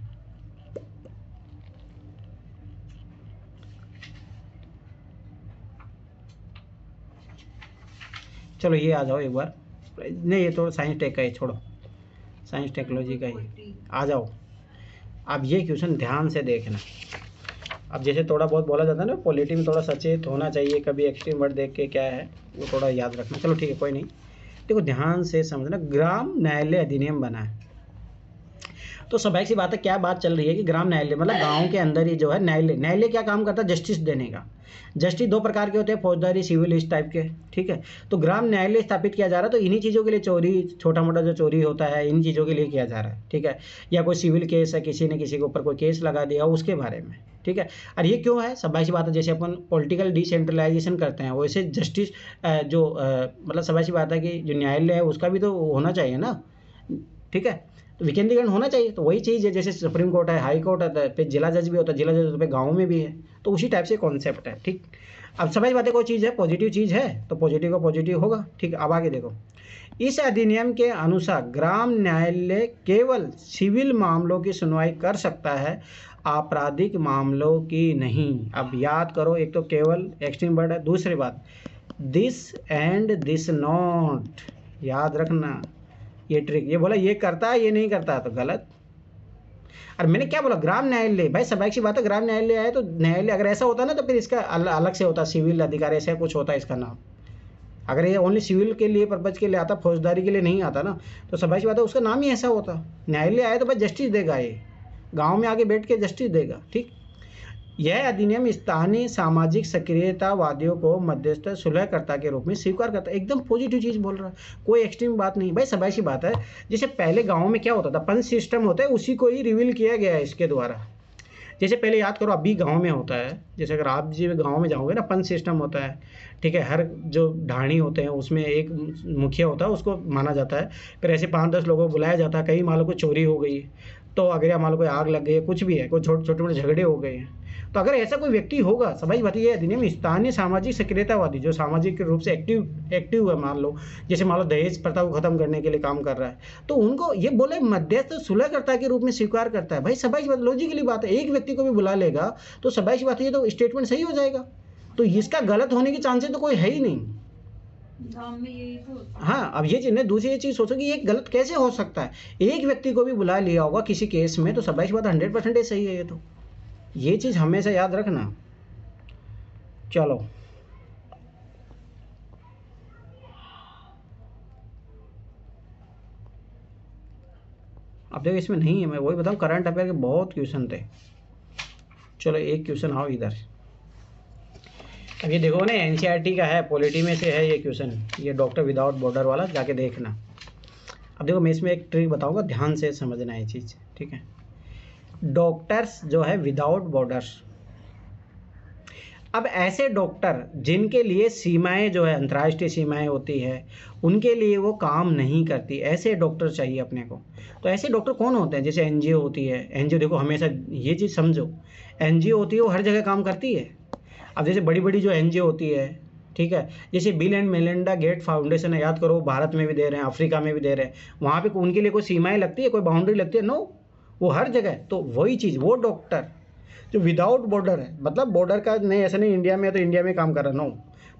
चलो ये आ जाओ एक बार, नहीं ये तो साइंस टेक का ही छोड़ो, साइंस टेक्नोलॉजी का ही आ जाओ। अब ये क्वेश्चन ध्यान से देखना। अब जैसे थोड़ा बहुत बोला जाता है ना, पॉलिटी में थोड़ा सचेत होना चाहिए, कभी एक्सट्रीम वर्ड देख के क्या है वो थोड़ा याद रखना। चलो ठीक है, कोई नहीं, देखो ध्यान से समझना। ग्राम न्यायालय अधिनियम बना है, तो स्वाभाविक सी बात है, क्या बात चल रही है कि ग्राम न्यायालय मतलब गांव के अंदर ही जो है न्यायालय क्या काम करता है, जस्टिस देने का। जस्टिस 2 प्रकार के होते हैं, फौजदारी, सिविल, इस टाइप के, ठीक है। तो ग्राम न्यायालय स्थापित किया जा रहा है, तो इन्हीं चीज़ों के लिए, चोरी, छोटा मोटा जो चोरी होता है, इन चीज़ों के लिए किया जा रहा है, ठीक है। या कोई सिविल केस है, किसी ने किसी के ऊपर कोई केस लगा दिया, उसके बारे में, ठीक है। और ये क्यों है, स्वाभाविक सी बात है, जैसे अपन पॉलिटिकल डिसेंट्रलाइजेशन करते हैं, वैसे जस्टिस जो मतलब स्वाभाविक सी बात है कि जो न्यायालय है उसका भी तो होना चाहिए ना, ठीक है, तो विकेंद्रीकरण होना चाहिए। तो वही चीज़ है, जैसे सुप्रीम कोर्ट है, हाई कोर्ट है, फिर जिला जज भी होता है, जिला जज पे गाँव में भी है, तो उसी टाइप से कॉन्सेप्ट है, ठीक। अब समझ बातें, कोई चीज़ है पॉजिटिव चीज़ है तो पॉजिटिव का पॉजिटिव होगा, ठीक। अब आगे देखो, इस अधिनियम के अनुसार ग्राम न्यायालय केवल सिविल मामलों की सुनवाई कर सकता है, आपराधिक मामलों की नहीं। अब याद करो, एक तो केवल एक्सट्रीम वर्ड है, दूसरी बात दिस एंड दिस नॉट, याद रखना ये ट्रिक। ये बोला ये करता है, ये नहीं करता है तो गलत। और मैंने क्या बोला, ग्राम न्यायालय, भाई स्वाभाविक सी बात है, ग्राम न्यायालय आए तो न्यायालय अगर ऐसा होता ना तो फिर इसका अलग से होता, सिविल अधिकारी ऐसा कुछ होता है इसका नाम। अगर ये ओनली सिविल के लिए पर्पज के लिए आता, फौजदारी के लिए नहीं आता ना, तो स्वाभाविक सी बात है उसका नाम ही ऐसा होता। न्यायालय आए तो भाई जस्टिस देगा, ये गाँव में आके बैठ के जस्टिस देगा, ठीक। यह अधिनियम स्थानीय सामाजिक सक्रियतावादियों को मध्यस्थ सुलहकर्ता के रूप में स्वीकार करता है। एकदम पॉजिटिव चीज़ बोल रहा है, कोई एक्सट्रीम बात नहीं। भाई स्वाभाविक सी बात है, जैसे पहले गांव में क्या होता था, पंच सिस्टम होता है, उसी को ही रिवील किया गया है इसके द्वारा। जैसे पहले याद करो, अभी गांव में होता है, जैसे अगर आप जी गांव में जाओगे ना, पंच सिस्टम होता है, ठीक है। हर जो ढाणी होते हैं उसमें एक मुखिया होता है, उसको माना जाता है। फिर ऐसे 5-10 लोगों को बुलाया जाता है। कई मान लो कोई चोरी हो गई, तो अगर मान लो कोई आग लग गई है, कुछ भी है, कोई छोटे मोटे झगड़े हो गए हैं, तो अगर ऐसा कोई व्यक्ति होगा, समझ बात ये अधिनियम स्थानीय सामाजिक सक्रियतावादी, जो सामाजिक रूप से एक्टिव है, मान लो जैसे मान लो दहेज प्रथा को खत्म करने के लिए काम कर रहा है, तो उनको ये बोले मध्यस्थ सुलहकर्ता के रूप में स्वीकार करता है। भाई सबाइश बात, लॉजिकली बात है, एक व्यक्ति को भी बुला लेगा तो सबाइश बात है, तो स्टेटमेंट सही हो जाएगा। तो इसका गलत होने की चांसेस तो कोई है ही नहीं। हाँ, अब ये चीज़ ने दूसरी चीज़ सोचो कि ये गलत कैसे हो सकता है। एक व्यक्ति को भी बुला लिया होगा किसी केस में, तो सबाइश बात 100% सही है। ये तो ये चीज़ हमेशा याद रखना। चलो अब देखो इसमें नहीं है, मैं वही बताऊँ, करंट अफेयर के बहुत क्वेश्चन थे। चलो एक क्वेश्चन आओ इधर। अब ये देखो ना, एनसीईआरटी का है, पॉलिटी में से है ये क्वेश्चन, ये डॉक्टर विदाउट बॉर्डर वाला, जाके देखना। अब देखो मैं इसमें एक ट्रिक बताऊंगा, ध्यान से समझना ये चीज़, ठीक है। डॉक्टर्स जो है विदाउट बॉर्डर्स, अब ऐसे डॉक्टर जिनके लिए सीमाएं जो है अंतर्राष्ट्रीय सीमाएं होती है, उनके लिए वो काम नहीं करती, ऐसे डॉक्टर चाहिए अपने को। तो ऐसे डॉक्टर कौन होते हैं? जैसे एनजीओ होती है, एनजीओ देखो हमेशा ये चीज़ समझो, एनजीओ होती है वो हर जगह काम करती है। अब जैसे बड़ी बड़ी जो एनजीओ होती है, ठीक है, जैसे Bill and Melinda Gates foundation है, याद करो, भारत में भी दे रहे हैं, अफ्रीका में भी दे रहे हैं, वहाँ पे उनके लिए कोई सीमाएं लगती है, कोई बाउंड्री लगती है? नो, वो हर जगह। तो वही चीज़, वो डॉक्टर जो विदाउट बॉर्डर है, मतलब बॉर्डर का नहीं, ऐसा नहीं इंडिया में है तो इंडिया में काम कर रहा, नो।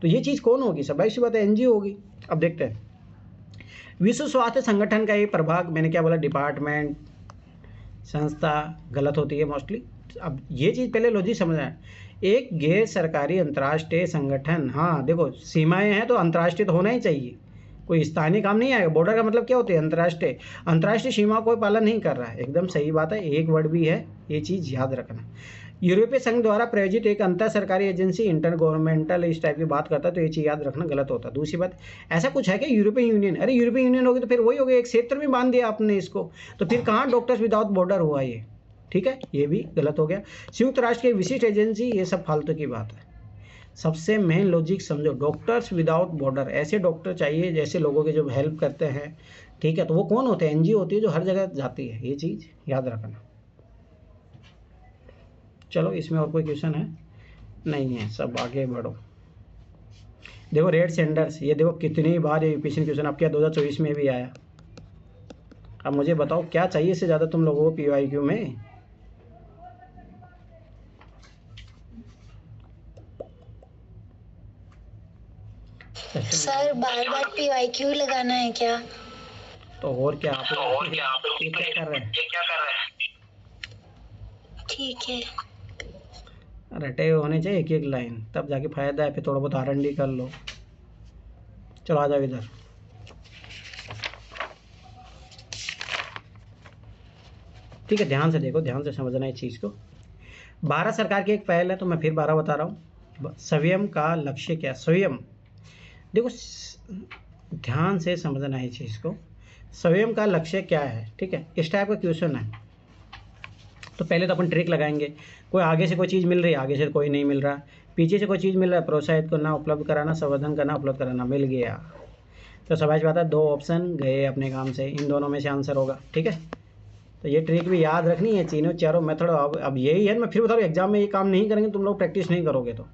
तो ये चीज़ कौन होगी? सबाई सी बात है, एनजीओ होगी। अब देखते हैं, विश्व स्वास्थ्य संगठन का ये प्रभाग, मैंने क्या बोला, डिपार्टमेंट, संस्था, गलत होती है मोस्टली। अब ये चीज़ पहले लॉजिक समझना है। एक गैर सरकारी अंतर्राष्ट्रीय संगठन, हाँ देखो सीमाएं हैं तो अंतर्राष्ट्रीय तो होना ही चाहिए, कोई स्थानीय काम नहीं आएगा। बॉर्डर का मतलब क्या होती है? अंतर्राष्ट्रीय, अंतर्राष्ट्रीय सीमा कोई पालन नहीं कर रहा है, एकदम सही बात है, एक वर्ड भी है, ये चीज़ याद रखना। यूरोपीय संघ द्वारा प्रायोजित एक अंतर सरकारी एजेंसी, इंटर गवर्नमेंटल, इस टाइप की बात करता है, तो ये चीज़ याद रखना, गलत होता है। दूसरी बात, ऐसा कुछ है कि यूरोपियन यूनियन, अरे यूरोपियन यूनियन होगी तो फिर वही हो गया, एक क्षेत्र में बांध दिया आपने इसको, तो फिर कहाँ डॉक्टर्स विदाउट बॉर्डर हुआ ये, ठीक है, ये भी गलत हो गया। संयुक्त राष्ट्र की विशिष्ट एजेंसी, ये सब फालतू की बात है। सबसे मेन लॉजिक समझो, डॉक्टर्स विदाउट बॉर्डर, ऐसे डॉक्टर चाहिए जैसे लोगों के जो हेल्प करते हैं, ठीक है, तो वो कौन होते हैं? एनजीओ होती है जो हर जगह जाती है, ये चीज़ याद रखना। चलो इसमें और कोई क्वेश्चन है? नहीं है, सब आगे बढ़ो। देखो रेड सेंडर्स, ये देखो कितनी बार ये यूपीएससी क्वेश्चन आपके 2024 में भी आया। अब मुझे बताओ क्या चाहिए इससे ज़्यादा तुम लोगों को पीवाईक्यू में? सर बार बार पीवाईक्यू लगाना है क्या? तो और क्या आप ये क्या कर रहे हैं? ठीक है, रटे हुए होने चाहिए एक एक लाइन, तब जाके फायदा है, फिर थोड़ा बहुत R&D कर लो। चलो आ जाओ इधर। ठीक है, ध्यान से देखो, ध्यान से समझना है चीज़ को। भारत सरकार की एक पहल है, तो मैं फिर 12 बता रहा हूँ। स्वयं का लक्ष्य क्या? स्वयं, देखो ध्यान से समझना है चीज़ को, स्वयं का लक्ष्य क्या है, ठीक है, इस टाइप का क्वेश्चन है। तो पहले तो अपन ट्रिक लगाएंगे, कोई आगे से कोई चीज़ मिल रही है, आगे से कोई नहीं मिल रहा, पीछे से कोई चीज़ मिल रहा है, प्रोत्साहित करना, उपलब्ध कराना, संवर्धन करना, उपलब्ध कराना, मिल गया। तो समझ बात है, 2 ऑप्शन गए अपने काम से, इन दोनों में से आंसर होगा, ठीक है। तो ये ट्रिक भी याद रखनी है, तीनों चारों मेथड। अब यही है, मैं फिर बता रहा हूँ, एग्जाम में ये काम नहीं करेंगे तुम लोग, प्रैक्टिस नहीं करोगे, तो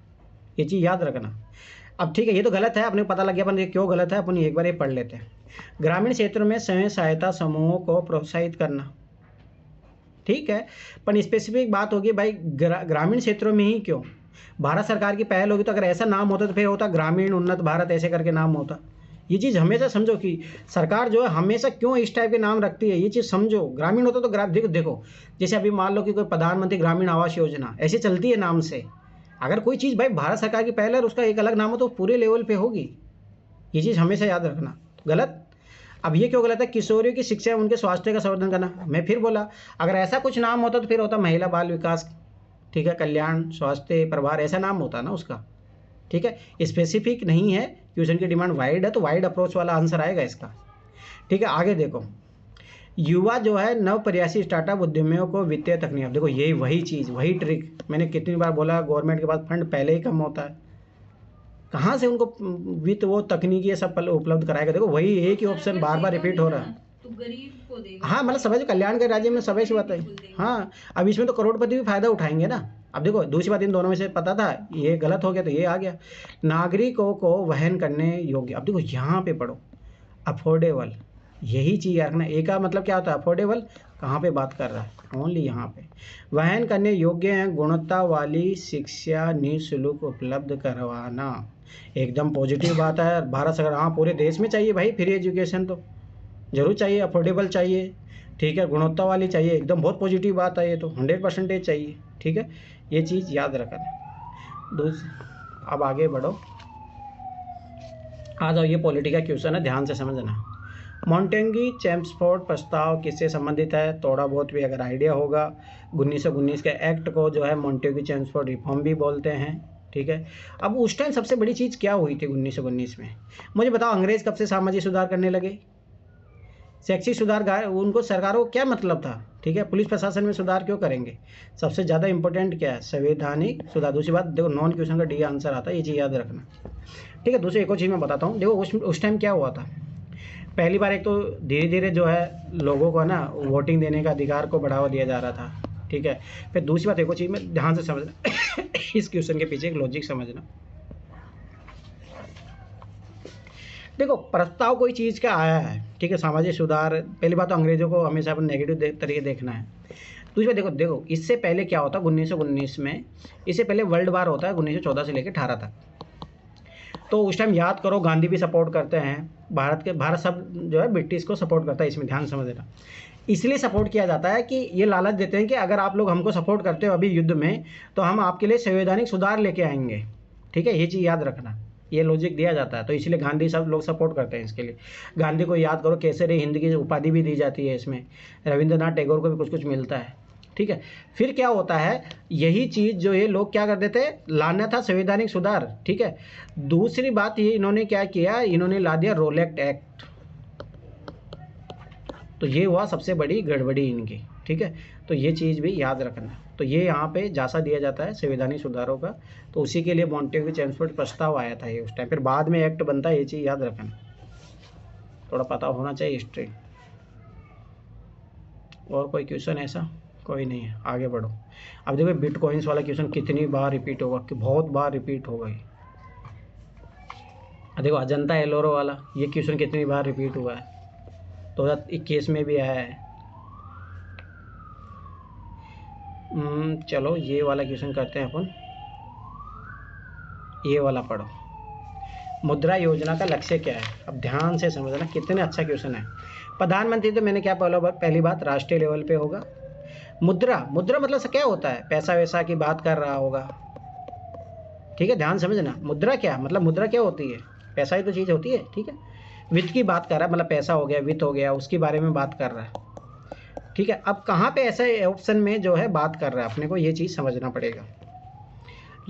ये चीज़ याद रखना। अब ठीक है, ये तो गलत है, अपने पता लग गया अपन ये क्यों गलत है, अपन एक बार ये पढ़ लेते हैं। ग्रामीण क्षेत्रों में स्वयं सहायता समूहों को प्रोत्साहित करना, ठीक है, पर स्पेसिफिक बात होगी भाई ग्रामीण क्षेत्रों में ही क्यों? भारत सरकार की पहल होगी, तो अगर ऐसा नाम होता तो फिर होता ग्रामीण उन्नत भारत, ऐसे करके नाम होता। ये चीज़ हमेशा समझो कि सरकार जो है हमेशा क्यों इस टाइप के नाम रखती है, ये चीज़ समझो। ग्रामीण होता तो देखो जैसे अभी मान लो कि कोई प्रधानमंत्री ग्रामीण आवास योजना, ऐसे चलती है नाम से। अगर कोई चीज़ भाई भारत सरकार की पहल है और उसका एक अलग नाम हो तो पूरे लेवल पे होगी, ये चीज़ हमेशा याद रखना। गलत, अब ये क्यों गलत है? किशोरियों की शिक्षा, उनके स्वास्थ्य का संवर्धन करना। मैं फिर बोला, अगर ऐसा कुछ नाम होता तो फिर होता महिला बाल विकास, ठीक है, कल्याण, स्वास्थ्य प्रभार, ऐसा नाम होता ना उसका, ठीक है। स्पेसिफिक नहीं है, क्वेश्चन की डिमांड वाइड है, तो वाइड अप्रोच वाला आंसर आएगा इसका, ठीक है। आगे देखो, युवा जो है नव प्रयासी स्टार्टअप उद्यमियों को वित्तीय तकनीक, देखो यही वही चीज़, वही ट्रिक मैंने कितनी बार बोला, गवर्नमेंट के पास फंड पहले ही कम होता है, कहाँ से उनको वित्त वो तकनीकी ये सब उपलब्ध कराएगा? देखो वही एक ही ऑप्शन बार बार रिपीट हो रहा है, तो गरीब को देगा। हाँ मतलब समझ, कल्याण के राज्य में सब ऐसी बात है। हाँ, अब इसमें तो करोड़पति भी फायदा उठाएंगे ना, अब देखो दूसरी बात, इन दोनों में से पता था ये गलत हो गया तो ये आ गया। नागरिकों को वहन करने योग्य, अब देखो यहाँ पे पढ़ो अफोर्डेबल, यही चीज़ यार ना। ए का मतलब क्या होता है अफोर्डेबल, कहाँ पे बात कर रहा है, ओनली यहाँ पे। वहन करने योग्य हैं, गुणवत्ता वाली शिक्षा निःशुल्क उपलब्ध करवाना, एकदम पॉजिटिव बात है। भारत सरकार, हाँ पूरे देश में चाहिए भाई फ्री एजुकेशन, तो जरूर चाहिए, अफोर्डेबल चाहिए, ठीक है, गुणवत्ता वाली चाहिए, एकदम बहुत पॉजिटिव बात है ये तो, 100% चाहिए, ठीक है, ये चीज़ याद रखना। अब आगे बढ़ो, आ जाओ, ये पॉलिटी का क्वेश्चन है, ध्यान से समझना। मॉन्टेग्यू चेम्सफोर्ड प्रस्ताव किससे संबंधित है, थोड़ा बहुत भी अगर आइडिया होगा, 1919 के एक्ट को जो है मॉन्टेग्यू चेम्सफोर्ड रिफॉर्म भी बोलते हैं, ठीक है। अब उस टाइम सबसे बड़ी चीज़ क्या हुई थी 1919 में, मुझे बताओ, अंग्रेज कब से सामाजिक सुधार करने लगे, शैक्षिक सुधार, उनको सरकारों को क्या मतलब था, ठीक है, पुलिस प्रशासन में सुधार क्यों करेंगे, सबसे ज़्यादा इंपॉर्टेंट क्या है, संवैधानिक सुधार। दूसरी बात देखो, नॉन क्वेश्चन का डी आंसर आता है, ये चीज़ याद रखना, ठीक है। दूसरी एक और चीज़ मैं बताता हूँ, देखो उस टाइम क्या हुआ था, पहली बार एक तो धीरे धीरे जो है लोगों को ना वोटिंग देने का अधिकार को बढ़ावा दिया जा रहा था, ठीक है। फिर दूसरी बात एक और चीज़ में ध्यान से समझना इस क्वेश्चन के पीछे एक लॉजिक समझना। देखो प्रस्ताव कोई चीज़ का आया है, ठीक है, सामाजिक सुधार, पहली बात तो अंग्रेजों को हमेशा अपन नेगेटिव तरीके देखना है। दूसरी बात देखो इससे पहले क्या होता है 1919 में, इससे पहले वर्ल्ड वार होता है 1914 से लेकर 18 तक। तो उस टाइम याद करो गांधी भी सपोर्ट करते हैं, भारत सब जो है ब्रिटिश को सपोर्ट करता है, इसमें ध्यान समझ देना। इसलिए सपोर्ट किया जाता है कि ये लालच देते हैं कि अगर आप लोग हमको सपोर्ट करते हो अभी युद्ध में, तो हम आपके लिए संवैधानिक सुधार लेके आएंगे, ठीक है, ये चीज़ याद रखना, ये लॉजिक दिया जाता है। तो इसलिए गांधी सब लोग सपोर्ट करते हैं इसके लिए। गांधी को याद करो केसरी हिंद की उपाधि भी दी जाती है इसमें, रविंद्रनाथ टैगोर को भी कुछ कुछ मिलता है, ठीक है। फिर क्या होता है, यही चीज़ जो ये लोग क्या करते थे, लाना था संवैधानिक सुधार, ठीक है। दूसरी बात ये इन्होंने क्या किया, इन्होंने ला दिया रोलेक्ट एक्ट, तो ये हुआ सबसे बड़ी गड़बड़ी इनकी, ठीक है। तो ये चीज़ भी याद रखना। तो ये यहाँ पे जासा दिया जाता है संवैधानिक सुधारों का, तो उसी के लिए मॉन्टेग्यू चेम्सफोर्ड प्रस्ताव आया था ये उस टाइम, फिर बाद में एक्ट बनता है, ये चीज़ याद रखना, थोड़ा पता होना चाहिए हिस्ट्री। और कोई क्वेश्चन ऐसा कोई नहीं है, आगे बढ़ो। अब देखो बिटकॉइंस वाला क्वेश्चन कितनी बार रिपीट होगा, कि बहुत बार रिपीट हो गई। देखो अजंता एलोरा वाला ये क्वेश्चन कितनी बार रिपीट हुआ है, 2021 में भी आया है। चलो ये वाला क्वेश्चन करते हैं अपन, ये वाला पढ़ो, मुद्रा योजना का लक्ष्य क्या है। अब ध्यान से समझना, कितने अच्छा क्वेश्चन है। प्रधानमंत्री तो मैंने क्या पहली बात राष्ट्रीय लेवल पे होगा। मुद्रा मतलब क्या होता है, पैसा वैसा की बात कर रहा होगा, ठीक है, ध्यान समझना। मुद्रा क्या मतलब, मुद्रा क्या होती है, पैसा ही तो चीज़ होती है, ठीक है। वित्त की बात कर रहा है, मतलब पैसा हो गया, वित्त हो गया, उसके बारे में बात कर रहा है, ठीक है। अब कहाँ पे ऐसे ऑप्शन में जो है बात कर रहा है, अपने को ये चीज़ समझना पड़ेगा।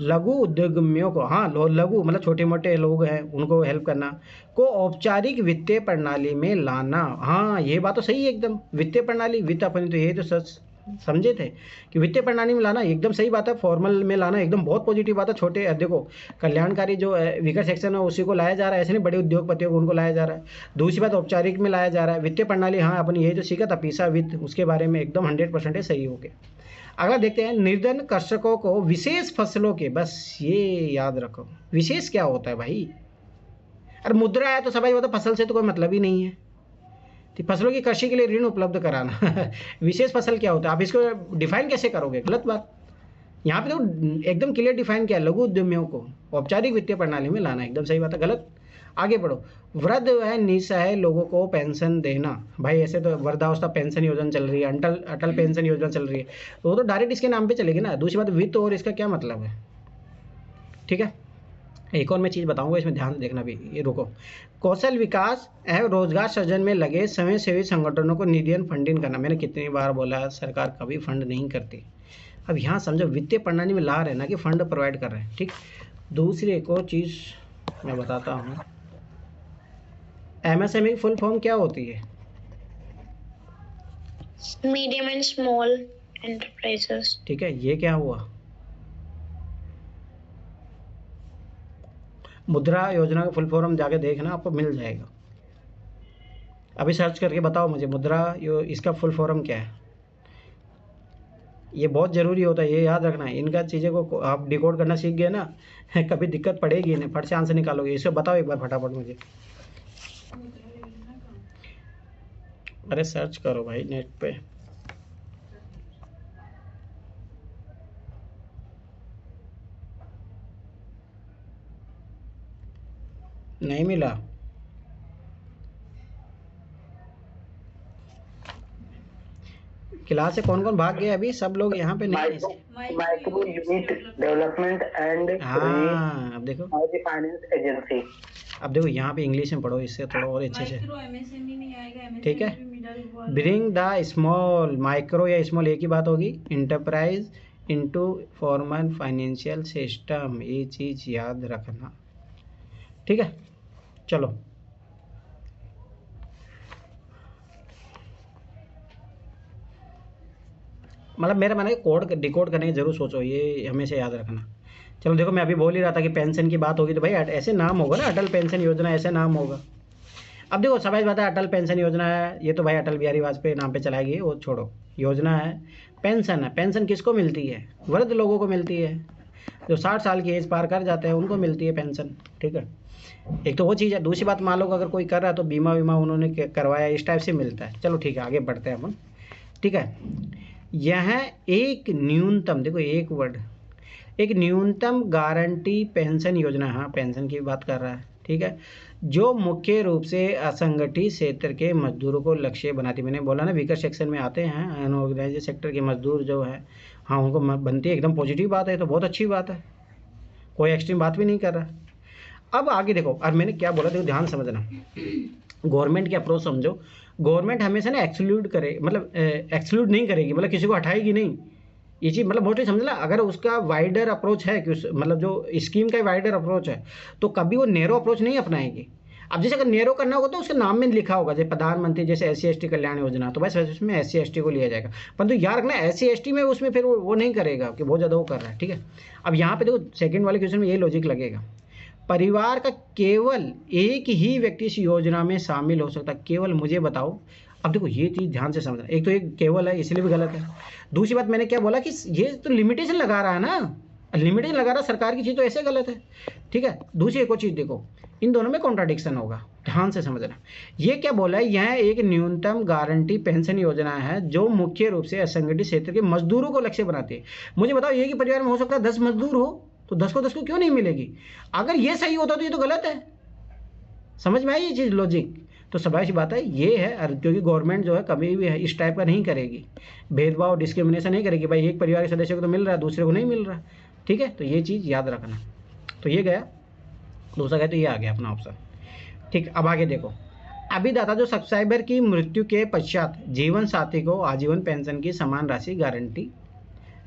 लघु उद्योगमियों को, हाँ लघु मतलब छोटे मोटे लोग हैं उनको हेल्प करना, को औपचारिक वित्तीय प्रणाली में लाना। हाँ ये बात तो सही है एकदम, वित्तीय प्रणाली, वित्त अपने तो ये तो सच समझे थे कि वित्तीय प्रणाली में लाना एकदम सही बात है, फॉर्मल में लाना एकदम बहुत पॉजिटिव बात है। छोटे देखो कल्याणकारी जो वीकर सेक्शन है उसी को लाया जा रहा है, ऐसे नहीं बड़े उद्योगपतियों को उनको लाया जा रहा है। दूसरी बात औपचारिक में लाया जा रहा है, वित्तीय प्रणाली, हाँ अपन यही तो सीखा था पीसा वित्त, उसके बारे में एकदम 100% सही हो गया। अगला देखते हैं, निर्धन कृषकों को विशेष फसलों के, बस ये याद रखो, विशेष क्या होता है भाई, अरे मुद्रा है तो सभी बता, फसल से तो कोई मतलब ही नहीं है, तो फसलों की कृषि के लिए ऋण उपलब्ध कराना विशेष फसल क्या होता है, आप इसको डिफाइन कैसे करोगे, गलत बात। यहाँ पे तो एकदम क्लियर डिफाइन किया, लघु उद्यमियों को औपचारिक वित्तीय प्रणाली में लाना, एकदम सही बात है, गलत। आगे बढ़ो, वृद्ध व निसहाय लोगों को पेंशन देना, भाई ऐसे तो वृद्धावस्था पेंशन योजना चल रही है, अटल पेंशन योजना चल रही है, तो वो तो डायरेक्ट इसके नाम पे चलेगी ना। दूसरी बात वित्त और इसका क्या मतलब है, ठीक है। एक और मैं चीज़ बताऊंगा, इसमें ध्यान देखना भी, ये रुको। कौशल विकास एवं रोजगार सृजन में लगे स्वयंसेवी संगठनों को निधियन फंडिंग करना, मैंने कितनी बार बोला सरकार कभी फंड नहीं करती। अब यहाँ समझो वित्तीय प्रणाली में ला रहे हैं ना कि फंड प्रोवाइड कर रहे हैं, ठीक। दूसरी एक और चीज़ मैं बताता हूँ, एमएसएमई की फुल फॉर्म क्या होती है, मीडियम एंड स्मॉल एंटरप्राइजेस, ठीक है। ये क्या हुआ, मुद्रा योजना का फुल फॉर्म जाके देखना, आपको मिल जाएगा, अभी सर्च करके बताओ मुझे, मुद्रा इसका फुल फॉर्म क्या है। ये बहुत ज़रूरी होता है, ये याद रखना है। इनका चीज़ें को आप डिकोड करना सीख गए ना कभी दिक्कत पड़ेगी नहीं, फट से आंसर निकालोगे। इसे बताओ एक बार फटाफट मुझे। अरे सर्च करो भाई नेट पे। नहीं मिला? क्लास से कौन कौन भाग गए अभी? सब लोग यहाँ पे नहीं है। माइक्रो यूनिट डेवलपमेंट एंड हाँ अब देखो, फाइनेंस एजेंसी। अब देखो यहाँ पे इंग्लिश में पढ़ो, इससे थोड़ा और अच्छे से, नहीं आएगा, ठीक है। ब्रिंग द स्मॉल, माइक्रो या स्मॉल एक ही बात होगी, enterprise into formal financial system, ये चीज़ याद रखना, ठीक है। चलो मतलब मेरा माना कोड डिकोड करने की जरूर सोचो, ये हमेशा याद रखना। चलो देखो, मैं अभी बोल ही रहा था कि पेंशन की बात होगी तो भाई ऐसे नाम होगा ना, अटल पेंशन योजना ऐसे नाम होगा। अब देखो समझ बात है, अटल पेंशन योजना है, ये तो भाई अटल बिहारी वाजपेयी नाम पे चलाएगी, वो छोड़ो। योजना है, पेंशन है। पेंशन किसको मिलती है? वृद्ध लोगों को मिलती है, जो 60 साल की एज पार कर जाते हैं उनको मिलती है पेंशन, ठीक है। एक तो वो चीज़ है। दूसरी बात, मान लो अगर कोई कर रहा है तो बीमा वीमा उन्होंने करवाया, इस टाइप से मिलता है। चलो ठीक है, आगे बढ़ते हैं अपन, ठीक है। यह एक न्यूनतम, देखो एक वर्ड, एक न्यूनतम गारंटी पेंशन योजना, हाँ पेंशन की बात कर रहा है, ठीक है, जो मुख्य रूप से असंगठित क्षेत्र के मजदूरों को लक्ष्य बनाती है। मैंने बोला ना वीकर सेक्शन में आते हैं, अनऑर्गेनाइज सेक्टर के मजदूर जो है, हाँ उनको बनती है। एकदम पॉजिटिव बात है, तो बहुत अच्छी बात है, कोई एक्सट्रीम बात भी नहीं कर रहा। अब आगे देखो, और मैंने क्या बोला देखो, ध्यान समझना, गवर्नमेंट की अप्रोच समझो। गवर्नमेंट हमेशा ना एक्सक्लूड करे, मतलब एक्सक्लूड नहीं करेगी, मतलब किसी को हटाएगी नहीं, ये चीज़ मतलब मोस्टली समझ ला। अगर उसका वाइडर अप्रोच है कि मतलब जो स्कीम का वाइडर अप्रोच है, तो कभी वो नैरो अप्रोच नहीं अपनाएगी। अब जैसे अगर नैरो करना होगा तो उसके नाम में लिखा होगा, जैसे प्रधानमंत्री जैसे SC/ST कल्याण योजना, तो बस उसमें SC/ST को लिया जाएगा। परंतु याद रखना SC/ST में उसमें फिर वो नहीं करेगा कि बहुत ज़्यादा वो कर रहा है, ठीक है। अब यहाँ पे देखो सेकंड वाले क्वेश्चन में ये लॉजिक लगेगा, परिवार का केवल एक ही व्यक्ति इस योजना में शामिल हो सकता है, केवल। मुझे बताओ, अब देखो ये चीज़ ध्यान से समझना, एक तो एक केवल है इसलिए भी गलत है। दूसरी बात मैंने क्या बोला कि ये तो लिमिटेशन लगा रहा है ना, लिमिटेशन लगा रहा है सरकार की चीज़, तो ऐसे गलत है, ठीक है। दूसरी एक और चीज़ देखो, इन दोनों में कॉन्ट्राडिक्शन होगा, ध्यान से समझना। ये क्या बोला है, यह एक न्यूनतम गारंटी पेंशन योजना है जो मुख्य रूप से असंगठित क्षेत्र के मजदूरों को लक्ष्य बनाती है। मुझे बताओ, एक ही परिवार में हो सकता है 10 मजदूर हो, तो 10 को क्यों नहीं मिलेगी? अगर ये सही होता तो ये तो गलत है। समझ में आई ये चीज़ लॉजिक? तो स्वाभाविक बात है ये है, क्योंकि गवर्नमेंट जो है कभी भी इस टाइप का नहीं करेगी, भेदभाव डिस्क्रिमिनेशन नहीं करेगी। भाई एक परिवार के सदस्य को तो मिल रहा है, दूसरे को नहीं मिल रहा, ठीक है। तो ये चीज़ याद रखना। तो ये गया, दूसरा गया, तो ये आ गया अपना ऑप्शन, ठीक। अब आगे देखो, अभिदाता जो सब्सक्राइबर की मृत्यु के पश्चात जीवन साथी को आजीवन पेंशन की समान राशि गारंटी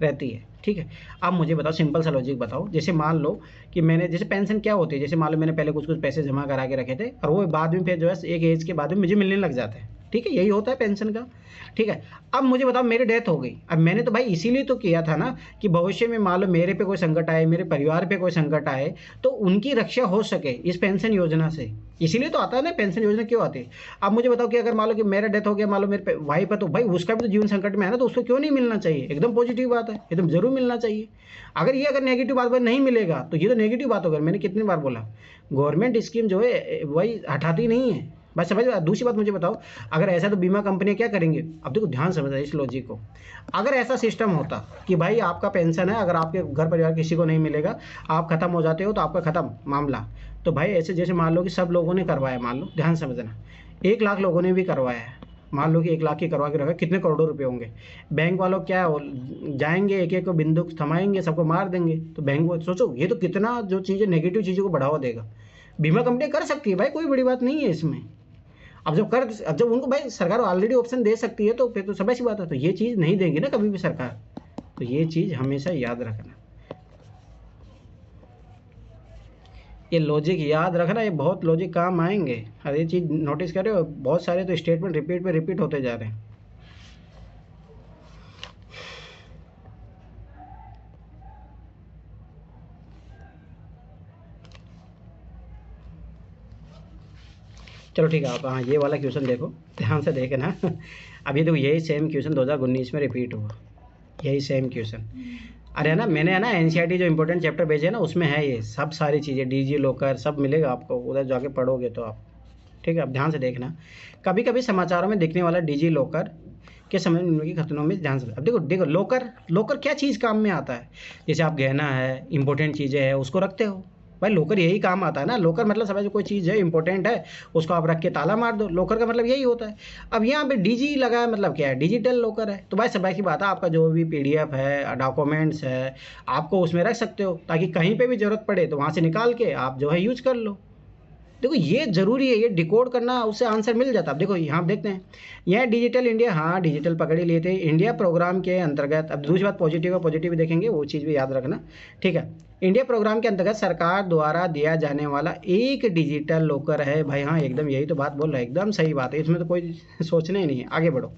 रहती है, ठीक है। अब मुझे बताओ, सिंपल सा लॉजिक बताओ, जैसे मान लो कि मैंने, जैसे पेंशन क्या होती है, जैसे मान लो मैंने पहले कुछ पैसे जमा करा के रखे थे और वो बाद में फिर जो है एक एज के बाद में मुझे मिलने लग जाते हैं, ठीक है। यही होता है पेंशन का, ठीक है। अब मुझे बताओ, मेरी डेथ हो गई, अब मैंने तो भाई इसीलिए तो किया था ना कि भविष्य में मान लो मेरे पे कोई संकट आए, मेरे परिवार पे कोई संकट आए, तो उनकी रक्षा हो सके इस पेंशन योजना से, इसीलिए तो आता है ना पेंशन योजना, क्यों आती है। अब मुझे बताओ कि अगर मान लो कि मेरा डेथ हो गया, मान लो मेरे वाइफ है, तो भाई उसका भी तो जीवन संकट में है ना, तो उसको क्यों नहीं मिलना चाहिए? एकदम पॉजिटिव बात है, एकदम जरूर मिलना चाहिए। अगर नेगेटिव बात नहीं मिलेगा तो ये तो नेगेटिव बात होगा। मैंने कितनी बार बोला, गवर्नमेंट स्कीम जो है वही हटाती नहीं है, बस समझ। दूसरी बात मुझे बताओ, अगर ऐसा तो बीमा कंपनियां क्या करेंगे? अब देखो ध्यान समझना इस लॉजिक को, अगर ऐसा सिस्टम होता कि भाई आपका पेंशन है, अगर आपके घर परिवार किसी को नहीं मिलेगा, आप खत्म हो जाते हो तो आपका खत्म मामला, तो भाई ऐसे जैसे मान लो कि सब लोगों ने करवाया, मान लो ध्यान समझना 1 लाख लोगों ने भी करवाया है, मान लो कि 1 लाख की करवा के रखा, कितने करोड़ों रुपए होंगे। बैंक वालों क्या जाएंगे, एक एक को बिंदु थमाएंगे, सबको मार देंगे। तो बैंक वो सोचो, ये तो कितना जो चीज़ें नेगेटिव चीज़ों को बढ़ावा देगा। बीमा कंपनी कर सकती है भाई, कोई बड़ी बात नहीं है इसमें। अब जब उनको भाई सरकार ऑलरेडी ऑप्शन दे सकती है, तो फिर तो सब ऐसी बात है, तो ये चीज़ नहीं देंगी ना कभी भी सरकार। तो ये चीज़ हमेशा याद रखना, ये लॉजिक याद रखना, ये बहुत लॉजिक काम आएंगे। हर ये चीज़ नोटिस कर रहे हो, बहुत सारे तो स्टेटमेंट रिपीट पे रिपीट होते जा रहे हैं। चलो ठीक है, आप हाँ ये वाला क्वेश्चन देखो, ध्यान से देखना। अब ये देखो, यही सेम क्वेश्चन 2019 में रिपीट हुआ, यही सेम क्वेश्चन। अरे है ना, मैंने है ना एनसीईआरटी जो इंपॉर्टेंट चैप्टर भेजे है ना, उसमें है ये सब सारी चीज़ें, डीजी लॉकर सब मिलेगा आपको, उधर जाके पढ़ोगे तो आप। ठीक है, अब ध्यान से देखना, कभी कभी समाचारों में दिखने वाला डीजी लॉकर के समय उनकी खतरों में ध्यान से। अब देखो देखो लॉकर क्या चीज़ काम में आता है, जैसे आप गहना है, इंपॉर्टेंट चीज़ें है, उसको रखते हो भाई, लॉकर यही काम आता है ना। लॉकर मतलब समझो कोई चीज़ है इंपॉर्टेंट है, उसको आप रख के ताला मार दो, लॉकर का मतलब यही होता है। अब यहाँ पे डीजी लगा है, मतलब क्या है, डिजिटल लॉकर है। तो भाई सब की बात है, आपका जो भी पीडीएफ है, डॉक्यूमेंट्स है, आपको उसमें रख सकते हो, ताकि कहीं पे भी ज़रूरत पड़े तो वहाँ से निकाल के आप जो है यूज कर लो। देखो ये ज़रूरी है, ये डिकोड करना, उससे आंसर मिल जाता है। अब देखो यहाँ देखते हैं, यह डिजिटल इंडिया, हाँ डिजिटल पकड़ ही लिए थे, इंडिया प्रोग्राम के अंतर्गत। अब दूसरी बात पॉजिटिव है, पॉजिटिव देखेंगे, वो चीज़ भी याद रखना। ठीक है, इंडिया प्रोग्राम के अंतर्गत सरकार द्वारा दिया जाने वाला एक डिजिटल लॉकर है। भाई हाँ, एकदम यही तो बात बोल रहा है, एकदम सही बात है, इसमें तो कोई सोचना ही नहीं है। आगे बढ़ो,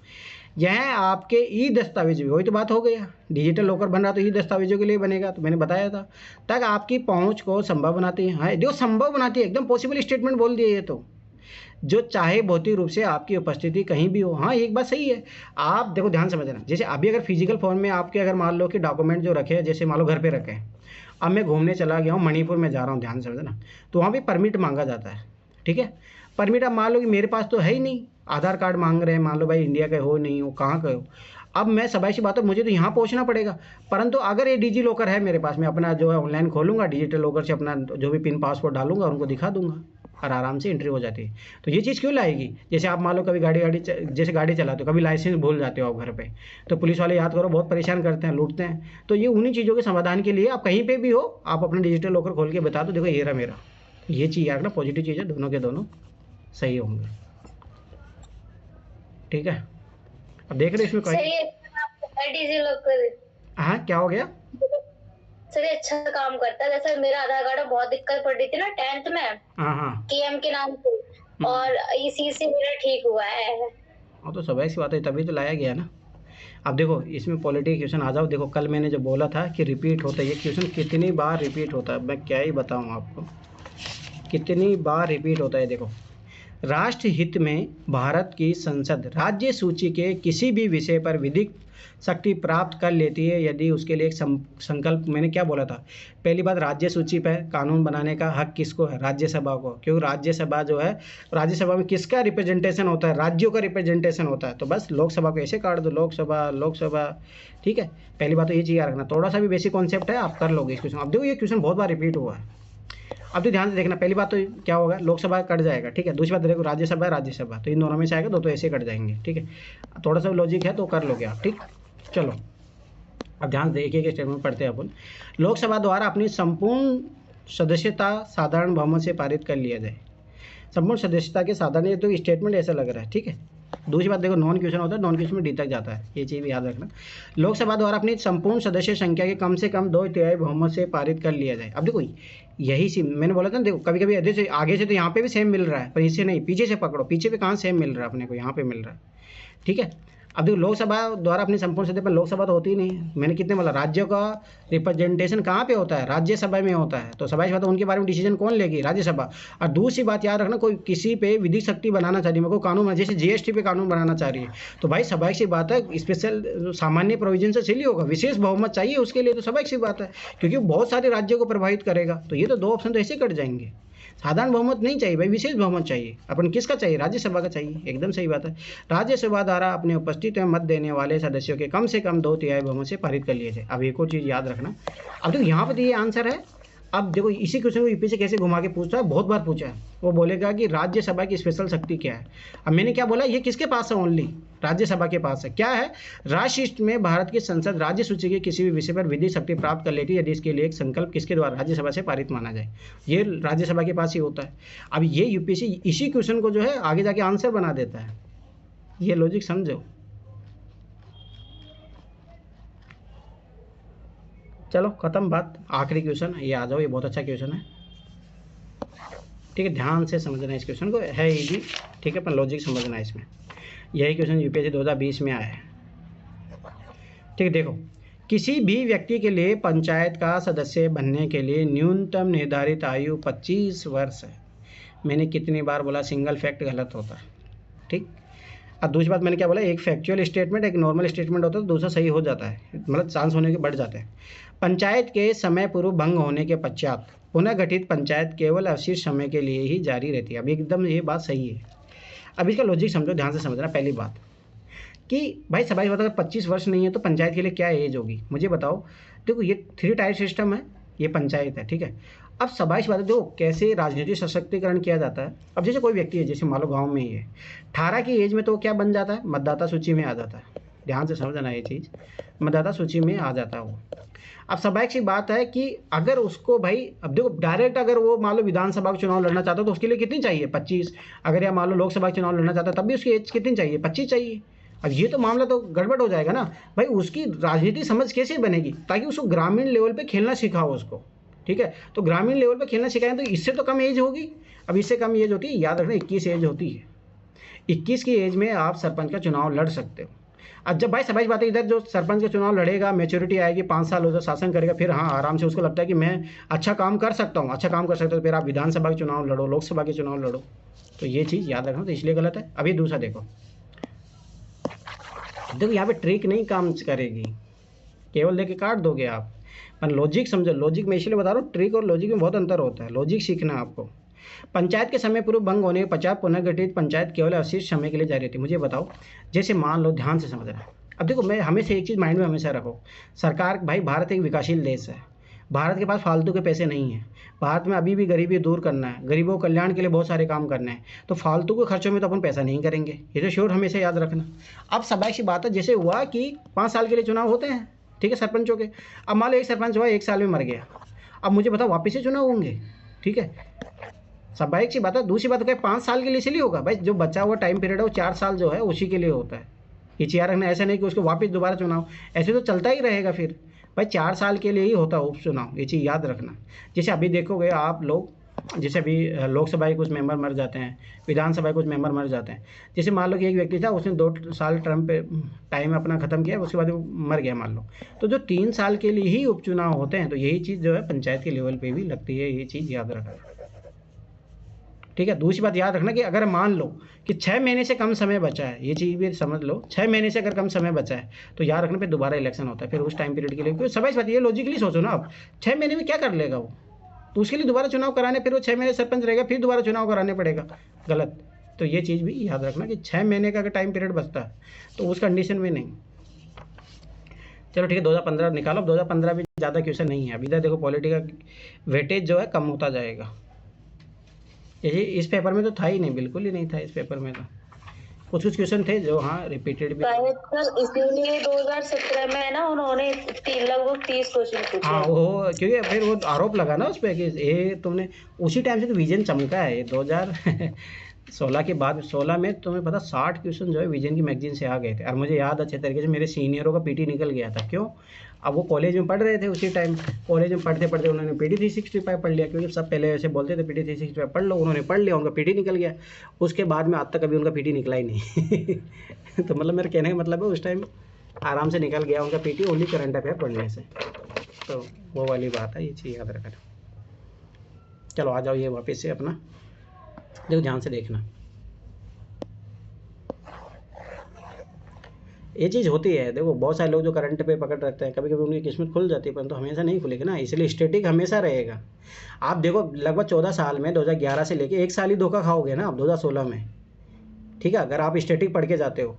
यह आपके ई दस्तावेज भी, वही तो बात हो गया, डिजिटल लॉकर बन रहा तो ई दस्तावेजों के लिए बनेगा, तो मैंने बताया था, तक आपकी पहुंच को संभव बनाती है। हाँ देखो, संभव बनाती है, एकदम पॉसिबल स्टेटमेंट बोल दिए ये तो, जो चाहे भौतिक रूप से आपकी उपस्थिति कहीं भी हो। हाँ एक बात सही है, आप देखो ध्यान समझना, जैसे अभी अगर फिजिकल फॉर्म में आपके अगर मान लो कि डॉक्यूमेंट जो रखे हैं, जैसे मान लो घर पे रखे हैं, अब मैं घूमने चला गया हूँ, मणिपुर में जा रहा हूँ, ध्यान समझना, तो वहाँ पे परमिट मांगा जाता है। ठीक है, परमिट अब मान लो कि मेरे पास तो है ही नहीं, आधार कार्ड मांग रहे हैं, मान लो भाई इंडिया के हो नहीं हो, कहाँ के हो, अब मैं सबाई सी बात है, मुझे तो यहाँ पहुँचना पड़ेगा। परंतु अगर ये डिजी लॉकर है मेरे पास, मैं अपना जो है ऑनलाइन खोलूँगा, डिजिटल लॉकर से अपना जो भी पिन पासवर्ड डालूंगा, उनको दिखा दूंगा और आराम से एंट्री हो जाती है। तो ये चीज़ क्यों लाएगी, जैसे आप मान लो कभी जैसे गाड़ी चलाते हो, कभी लाइसेंस भूल जाते हो आप घर पे, तो पुलिस वाले याद करो बहुत परेशान करते हैं, लूटते हैं। तो ये उन्हीं चीज़ों के समाधान के लिए, आप कहीं पे भी हो, आप अपना डिजिटल लॉकर खोल के बता दो, देखो ये रहा मेरा। ये चीज़ याद रखना, पॉजिटिव चीज़ है, दोनों के दोनों सही होंगे। ठीक है, अब देख रहे इसमें सही है, डिजी लॉकर। हाँ क्या हो गया, सर ये अच्छा काम करता है। जैसे मेरा आधार कार्ड में बहुत दिक्कत पड़ रही थी ना 10th में, हाँ हाँ केएम के नाम से, और इसी से मेरा ठीक हुआ है। हाँ, तो सब ऐसी बात है, तभी तो लाया गया ना। अब देखो इसमें पॉलिटिकल क्वेश्चन आ जाओ, देखो कल मैंने जो बोला था कि रिपीट होता है, ये क्वेश्चन कितनी बार रिपीट होता है, मैं क्या ही बताऊँ आपको, कितनी बार रिपीट होता है। देखो, राष्ट्र हित में भारत की संसद राज्य सूची के किसी भी विषय पर विधिक शक्ति प्राप्त कर लेती है यदि उसके लिए एक संकल्प, मैंने क्या बोला था, पहली बात राज्य सूची पर कानून बनाने का हक किसको है, राज्यसभा को, क्योंकि राज्यसभा जो है, राज्यसभा में किसका रिप्रेजेंटेशन होता है, राज्यों का रिप्रेजेंटेशन होता है। तो बस लोकसभा को ऐसे काट दो, लोकसभा लोकसभा। ठीक है, पहली बात तो ये चीज़ याद रखना, थोड़ा सा भी बेसिक कॉन्सेप्ट है, आप कर लोगे इस क्वेश्चन। अब देखो ये क्वेश्चन बहुत बार रिपीट हुआ है, अब तो ध्यान से देखना, पहली बात तो क्या होगा, लोकसभा कट जाएगा। ठीक है, दूसरी बात देखो राज्यसभा राज्यसभा, तो इन दोनों में से आएगा, दो तो ऐसे कट जाएंगे। ठीक है, थोड़ा सा लॉजिक है तो कर लोगे आप। ठीक, चलो अब ध्यान से एक एक स्टेटमेंट पढ़ते हैं अपन। लोकसभा द्वारा अपनी संपूर्ण सदस्यता साधारण बहुमत से पारित कर लिया जाए। संपूर्ण सदस्यता के साधारण, तो स्टेटमेंट ऐसा लग रहा है। ठीक है, दूसरी बात देखो, नॉन क्वेश्चन होता है, नॉन क्वेश्चन में डी तक जाता है, ये चीज़ भी याद रखना। लोकसभा द्वारा अपनी संपूर्ण सदस्य संख्या के कम से कम 2/3 बहुमत से पारित कर लिया जाए। अब देखो यही सी मैंने बोला था ना, देखो कभी कभी आधे से आगे से तो यहाँ पे भी सेम मिल रहा है, पर इससे नहीं, पीछे से पकड़ो, पीछे पे कहाँ सेम मिल रहा है अपने को, यहाँ पे मिल रहा है। ठीक है, अब देखो लोकसभा द्वारा अपनी संपूर्ण सदस्य पर, लोकसभा तो होती ही नहीं है, मैंने कितने बोला, राज्यों का रिप्रेजेंटेशन कहाँ पे होता है, राज्यसभा में होता है। तो सभा बात, उनके बारे में डिसीजन कौन लेगी, राज्यसभा। और दूसरी बात याद रखना, कोई किसी पे विधिक शक्ति बनाना चाह रही है, मेरे को कानून, जैसे जीएसटी पे कानून बनाना चाह रही है, तो भाई स्वाभाविक सी बात है, स्पेशल सामान्य प्रोविजन से चलिए होगा, विशेष बहुमत चाहिए उसके लिए, तो स्वाभाविक सी बात है, क्योंकि बहुत सारे राज्यों को प्रभावित करेगा। तो ये तो दो ऑप्शन तो ऐसे कट जाएंगे, साधारण बहुमत नहीं चाहिए भाई, विशेष बहुमत चाहिए। अपन किसका चाहिए, राज्यसभा का चाहिए, एकदम सही बात है। राज्यसभा द्वारा अपने उपस्थित में मत देने वाले सदस्यों के कम से कम 2/3 बहुमत से पारित कर लिए जाए। अब एक और चीज़ याद रखना, अब देखो यहाँ पर ये आंसर है। अब देखो इसी क्वेश्चन को यूपी से कैसे घुमा के पूछता है, बहुत बार पूछा है, वो बोलेगा कि राज्यसभा की स्पेशल शक्ति क्या है। अब मैंने क्या बोला, ये किसके पास है, ओनली राज्यसभा के पास है। क्या है, राष्ट्र हित में भारत की संसद राज्य सूची के किसी भी विषय पर विधिक शक्ति प्राप्त कर लेती है यदि इसके लिए एक संकल्प किसके द्वारा, राज्यसभा से पारित माना जाए। ये राज्यसभा के पास ही होता है। अब ये यूपीएससी इसी क्वेश्चन को जो है आगे जाके आंसर बना देता है, ये लॉजिक समझो। चलो खत्म बात, आखिरी क्वेश्चन ये आ जाओ, ये बहुत अच्छा क्वेश्चन है। ठीक है, ध्यान से समझना इस क्वेश्चन को, है इजी। ठीक है, पर लॉजिक समझना है इसमें। यही क्वेश्चन यूपीएससी 2020 में आया है। ठीक है, देखो किसी भी व्यक्ति के लिए पंचायत का सदस्य बनने के लिए न्यूनतम निर्धारित आयु 25 वर्ष है। मैंने कितनी बार बोला, सिंगल फैक्ट गलत होता है। ठीक, और दूसरी बात मैंने क्या बोला, एक फैक्चुअल स्टेटमेंट एक नॉर्मल स्टेटमेंट होता है, तो दूसरा सही हो जाता है, मतलब चांस होने के बढ़ जाते हैं। पंचायत के समय पूर्व भंग होने के पश्चात पुनः गठित पंचायत केवल अवशिष्ट समय के लिए ही जारी रहती है। अब एकदम ये बात सही है। अब इसका लॉजिक समझो, ध्यान से समझना। पहली बात कि भाई सबाई बात, अगर 25 वर्ष नहीं है तो पंचायत के लिए क्या एज होगी, मुझे बताओ। देखो ये 3 टायर सिस्टम है, ये पंचायत है, ठीक है। अब सबाई बात है, देखो कैसे राजनीतिक सशक्तिकरण किया जाता है। अब जैसे कोई व्यक्ति है, जैसे मान लो गाँव में ही है, 18 की एज में तो वो क्या बन जाता है, मतदाता सूची में आ जाता है। ध्यान से समझना ये चीज़, मतदाता सूची में आ जाता है वो। अब स्वाभाविक सी बात है कि अगर उसको भाई, अब देखो डायरेक्ट अगर वो मान लो विधानसभा का चुनाव लड़ना चाहता है तो उसके लिए कितनी चाहिए, 25। अगर या मान लो लोकसभा का चुनाव लड़ना चाहता है तब भी उसकी एज कितनी चाहिए, 25 चाहिए। अब ये तो मामला तो गड़बड़ हो जाएगा ना भाई। उसकी राजनीति समझ कैसे बनेगी, ताकि उसको ग्रामीण लेवल पे खेलना सिखाओ उसको, ठीक है। तो ग्रामीण लेवल पे खेलना सिखाएं तो इससे तो कम एज होगी। अब इससे कम एज होती है, याद रखना 21 एज होती है। 21 की एज में आप सरपंच का चुनाव लड़ सकते हो। अब जब भाई सबाई बात है, इधर जो सरपंच का चुनाव लड़ेगा, मैच्योरिटी आएगी, 5 साल हो, शासन करेगा, फिर हाँ आराम से उसको लगता है कि मैं अच्छा काम कर सकता हूँ, अच्छा काम कर सकता हूँ, फिर आप विधानसभा के चुनाव लड़ो, लोकसभा के चुनाव लड़ो। तो ये चीज़ याद रखना, तो इसलिए गलत है। अभी दूसरा देखो, देखो यहाँ पे ट्रिक नहीं काम करेगी, केवल लेके काट दोगे आप। पर लॉजिक समझो, लॉजिक मैं इसलिए बता रहा हूँ, ट्रिक और लॉजिक में बहुत अंतर होता है, लॉजिक सीखना आपको। पंचायत के समय पूर्व भंग होने के पश्चात पुनः गठित पंचायत केवल अवशिष्ट समय के लिए जारी रहती है। मुझे बताओ, जैसे मान लो, ध्यान से समझना। अब देखो मैं हमेशा एक चीज़ माइंड में हमेशा रखो, सरकार, भाई भारत एक विकासशील देश है, भारत के पास फालतू के पैसे नहीं है। भारत में अभी भी गरीबी दूर करना है, गरीबों के कल्याण के लिए बहुत सारे काम करने हैं, तो फालतू के खर्चों में तो अपन पैसा नहीं करेंगे, ये तो श्योर हमेशा याद रखना। अब स्वाभाविक सी बात है, जैसे हुआ कि 5 साल के लिए चुनाव होते हैं, ठीक है, सरपंचों के। अब मान लो एक सरपंच हुआ 1 साल में मर गया, अब मुझे बताओ वापस से चुनाव होंगे, ठीक है, स्वाभाविक सी बात है। दूसरी बात है, 5 साल के लिए इसलिए होगा भाई, जो बचा हुआ टाइम पीरियड है वो 4 साल जो है उसी के लिए होता है। ये चीज़ रखना, ऐसा नहीं कि उसको वापस दोबारा चुनाव, ऐसे तो चलता ही रहेगा फिर भाई, 4 साल के लिए ही होता है उपचुनाव, ये चीज़ याद रखना। जैसे अभी देखोगे आप लोग, जैसे अभी लोकसभा के कुछ मेंबर मर जाते हैं, विधानसभा के कुछ मेंबर मर जाते हैं। जैसे मान लो कि एक व्यक्ति था, उसने 2 साल टर्म पे टाइम अपना ख़त्म किया, उसके बाद वो मर गया मान लो, तो जो 3 साल के लिए ही उपचुनाव होते हैं, तो यही चीज़ जो है पंचायत के लेवल पर भी लगती है, ये चीज़ याद रखना, ठीक है। दूसरी बात याद रखना कि अगर मान लो कि 6 महीने से कम समय बचा है, ये चीज़ भी समझ लो, 6 महीने से अगर कम समय बचा है तो याद रखना फिर दोबारा इलेक्शन होता है, फिर उस टाइम पीरियड के लिए, क्योंकि सबाई बात ये लॉजिकली सोचो ना, आप 6 महीने में क्या कर लेगा वो, तो उसके लिए दोबारा चुनाव कराने, फिर वो 6 महीने सरपंच रहेगा, फिर दोबारा चुनाव कराने पड़ेगा, गलत। तो ये चीज़ भी याद रखना कि 6 महीने का अगर टाइम पीरियड बचता है तो उस कंडीशन में नहीं। चलो ठीक है, 2015 निकालो। 2015 भी ज़्यादा क्वेश्चन नहीं है। अभी इधर देखो पॉलिटी का वेटेज जो है कम होता जाएगा। यही इस पेपर में तो था ही नहीं, बिल्कुल ही नहीं था इस पेपर में। तो कुछ क्वेश्चन थे जो हाँ रिपीटेड भी। शायद सर इसीलिए 2017 में ना उन्होंने लगभग 30 क्वेश्चन पूछे। हाँ वो, क्योंकि फिर वो आरोप लगा ना उस पर कि ये तुमने उसी टाइम से तो विजन चमका है। ये 2016 के बाद 16 में तुम्हें पता 60 क्वेश्चन जो है विजन की मैगजीन से आ गए थे। और मुझे याद अच्छे तरीके से, मेरे सीनियरों का पीटी निकल गया था। क्यों? अब वो कॉलेज में पढ़ रहे थे उसी टाइम, कॉलेज में पढ़ते पढ़ते उन्होंने पीटी 365 पढ़ लिया, क्योंकि सब पहले ऐसे बोलते थे पीटी 365 पढ़ लो, उन्होंने पढ़ लिया, उनका पीटी निकल गया। उसके बाद में आज तक कभी उनका पीटी निकला ही नहीं। तो मतलब मेरे कहने का मतलब है उस टाइम आराम से निकल गया उनका पीटी, ओनली करंट अफेयर पढ़ने से। तो वो वाली बात है, ये चीज़ याद रखना। चलो आ जाओ, ये वापस से अपना देखो, ध्यान से देखना। ये चीज़ होती है, देखो बहुत सारे लोग जो करंट पे पकड़ रखते हैं, कभी कभी उनकी किस्मत खुल जाती है, परंतु हमेशा नहीं खुलेगी ना, इसलिए स्टैटिक हमेशा रहेगा। आप देखो लगभग 14 साल में 2011 से लेके 1 साल ही धोखा खाओगे ना आप 2016 में, ठीक है। अगर आप स्टैटिक पढ़ के जाते हो,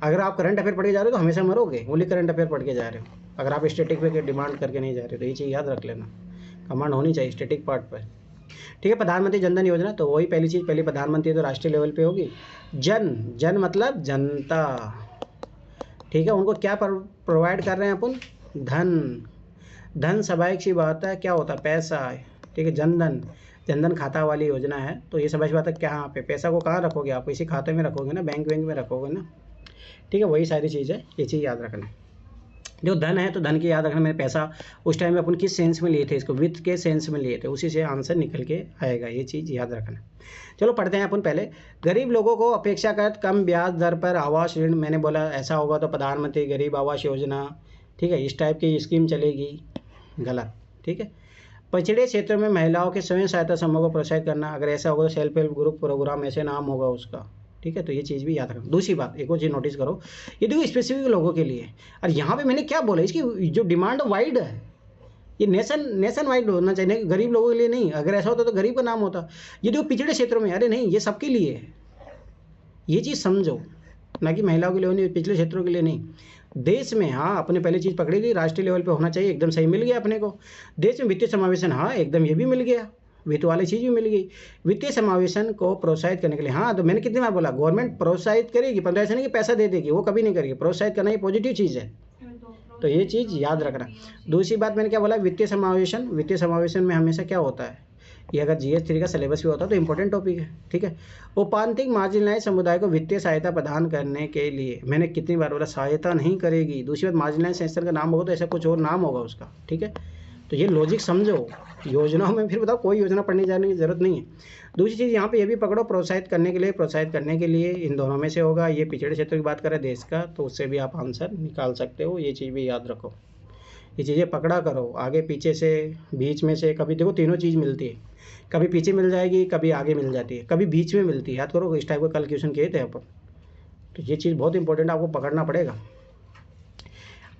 अगर आप करंट अफेयर पढ़ के जा रहे हो तो हमेशा मरोगे, ओनली करंट अफेयर पढ़ के जा रहे हो। अगर आप स्टैटिक पे डिमांड करके नहीं जा रहे हो, तो ये चीज़ याद रख लेना, कमांड होनी चाहिए स्टैटिक पार्ट पर, ठीक है। प्रधानमंत्री जनधन योजना, तो वही पहली चीज़, पहले प्रधानमंत्री तो राष्ट्रीय लेवल पे होगी। जन मतलब जनता, ठीक है। उनको क्या प्रोवाइड कर रहे हैं अपन? धन स्वाभाविक सी बात है, क्या होता है? पैसा, ठीक है। जनधन खाता वाली योजना है, तो ये स्वाभाविक बात है, क्या पे पैसा को कहाँ रखोगे आप? इसी खाते में रखोगे ना, बैंक में रखोगे ना, ठीक है। वही सारी चीज़ है, ये चीज़ याद रखना। जो धन है तो धन की याद रखना, मैंने पैसा उस टाइम में अपन किस सेंस में लिए थे, इसको वित्त के सेंस में लिए थे, उसी से आंसर निकल के आएगा, ये चीज़ याद रखना। चलो पढ़ते हैं अपन पहले। गरीब लोगों को अपेक्षाकृत कम ब्याज दर पर आवास ऋण, मैंने बोला ऐसा होगा तो प्रधानमंत्री गरीब आवास योजना, ठीक है, इस टाइप की स्कीम चलेगी, गलत, ठीक है। पछड़े क्षेत्र में महिलाओं के स्वयं सहायता समूह को प्रोत्साहित करना, अगर ऐसा होगा तो सेल्फ हेल्प ग्रुप प्रोग्राम, ऐसे नाम होगा उसका, ठीक है, तो ये चीज़ भी याद रखना। दूसरी बात, एक और चीज़ नोटिस करो, ये देखो स्पेसिफिक लोगों के लिए, और यहाँ पे मैंने क्या बोला, इसकी जो डिमांड वाइड है, ये नेशन वाइड होना चाहिए, गरीब लोगों के लिए नहीं। अगर ऐसा होता तो गरीब का नाम होता। ये देखो पिछड़े क्षेत्रों में, अरे नहीं, ये सबके लिए है, ये चीज़ समझो, ना कि महिलाओं के लिए नहीं, पिछले क्षेत्रों के लिए नहीं। देश में हाँ अपने पहले चीज़ पकड़ी थी, राष्ट्रीय लेवल पे होना चाहिए, एकदम सही मिल गया अपने को। देश में वित्तीय समावेशन, हाँ एकदम ये भी मिल गया, वित्त वाली चीज़ भी मिल गई। वित्तीय समावेशन को प्रोत्साहित करने के लिए, हाँ तो मैंने कितनी बार बोला, गवर्नमेंट प्रोत्साहित करेगी, पर ऐसा नहीं कि पैसा दे देगी, वो कभी नहीं करेगी। प्रोत्साहित करना ये पॉजिटिव चीज़ है, तो ये चीज़ याद रखना। दूसरी बात मैंने क्या बोला, वित्तीय समावेशन में हमेशा क्या होता है, ये अगर GS3 का सिलेबस भी होता तो इंपॉर्टेंट टॉपिक है, ठीक है। औपांतिक मार्जिनलाइज समुदाय को वित्तीय सहायता प्रदान करने के लिए, मैंने कितनी बार बोला, सहायता नहीं करेगी। दूसरी बात, मार्जिनलाइज सेक्शन का नाम होगा तो ऐसा कुछ और नाम होगा उसका, ठीक है। तो ये लॉजिक समझो, योजनाओं में फिर बताओ कोई योजना पढ़ने जाने की जरूरत नहीं है। दूसरी चीज़ यहाँ पे ये भी पकड़ो, प्रोत्साहित करने के लिए इन दोनों में से होगा। ये पिछड़े क्षेत्र की बात करें देश का, तो उससे भी आप आंसर निकाल सकते हो, ये चीज़ भी याद रखो। ये चीज़ें पकड़ा करो, आगे पीछे से, बीच में से, कभी देखो तीनों चीज़ मिलती है, कभी पीछे मिल जाएगी, कभी आगे मिल जाती है, कभी बीच में मिलती है। याद करो, इस टाइप का कल क्वेश्चन किए थे अपन, तो ये चीज़ बहुत इंपॉर्टेंट आपको पकड़ना पड़ेगा।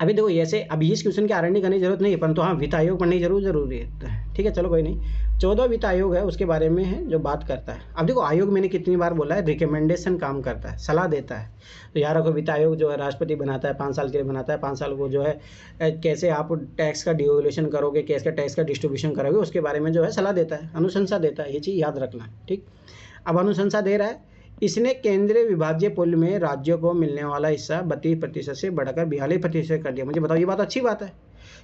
अभी देखो ऐसे, अभी इस क्वेश्चन की R&D करने की जरूरत नहीं है, परंतु हाँ वित्त आयोग पढ़नी जरूरी है, ठीक है। चलो कोई नहीं, 14 वित्त आयोग है, उसके बारे में है जो बात करता है। अब देखो आयोग मैंने कितनी बार बोला है, रिकमेंडेशन काम करता है, सलाह देता है। तो यार रखो, वित्त आयोग जो है राष्ट्रपति बनाता है, 5 साल के लिए बनाता है, 5 साल को जो है कैसे आप टैक्स का डिवोल्यूशन करोगे, कैसे टैक्स का डिस्ट्रीब्यूशन करोगे, उसके बारे में जो है सलाह देता है, अनुशंसा देता है। ये चीज़ याद रखना, ठीक। अब अनुशंसा दे रहा है, इसने केंद्रीय विभाज्य पुल में राज्यों को मिलने वाला हिस्सा 32% से बढ़कर 42% कर दिया। मुझे बताओ, ये बात अच्छी बात है,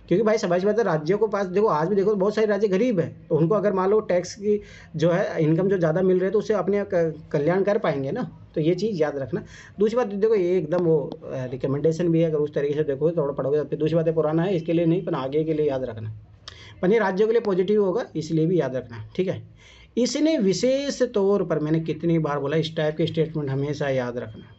क्योंकि भाई सभी बात है, राज्यों को पास देखो, आज भी देखो बहुत सारे राज्य गरीब है, तो उनको अगर मान लो टैक्स की जो है इनकम जो ज़्यादा मिल रही है, तो उससे अपने कल्याण कर पाएंगे ना, तो ये चीज़ याद रखना। दूसरी बात देखो, ये एकदम वो रिकमेंडेशन भी है, अगर उस तरीके से देखो थोड़ा पढ़ोगे। फिर दूसरी बात है, पुराना है इसके लिए नहीं, पर आगे के लिए याद रखना, पर ये राज्यों के लिए पॉजिटिव होगा, इसलिए भी याद रखना, ठीक है। इसने विशेष तौर पर, मैंने कितनी बार बोला, इस टाइप के स्टेटमेंट हमेशा याद रखना।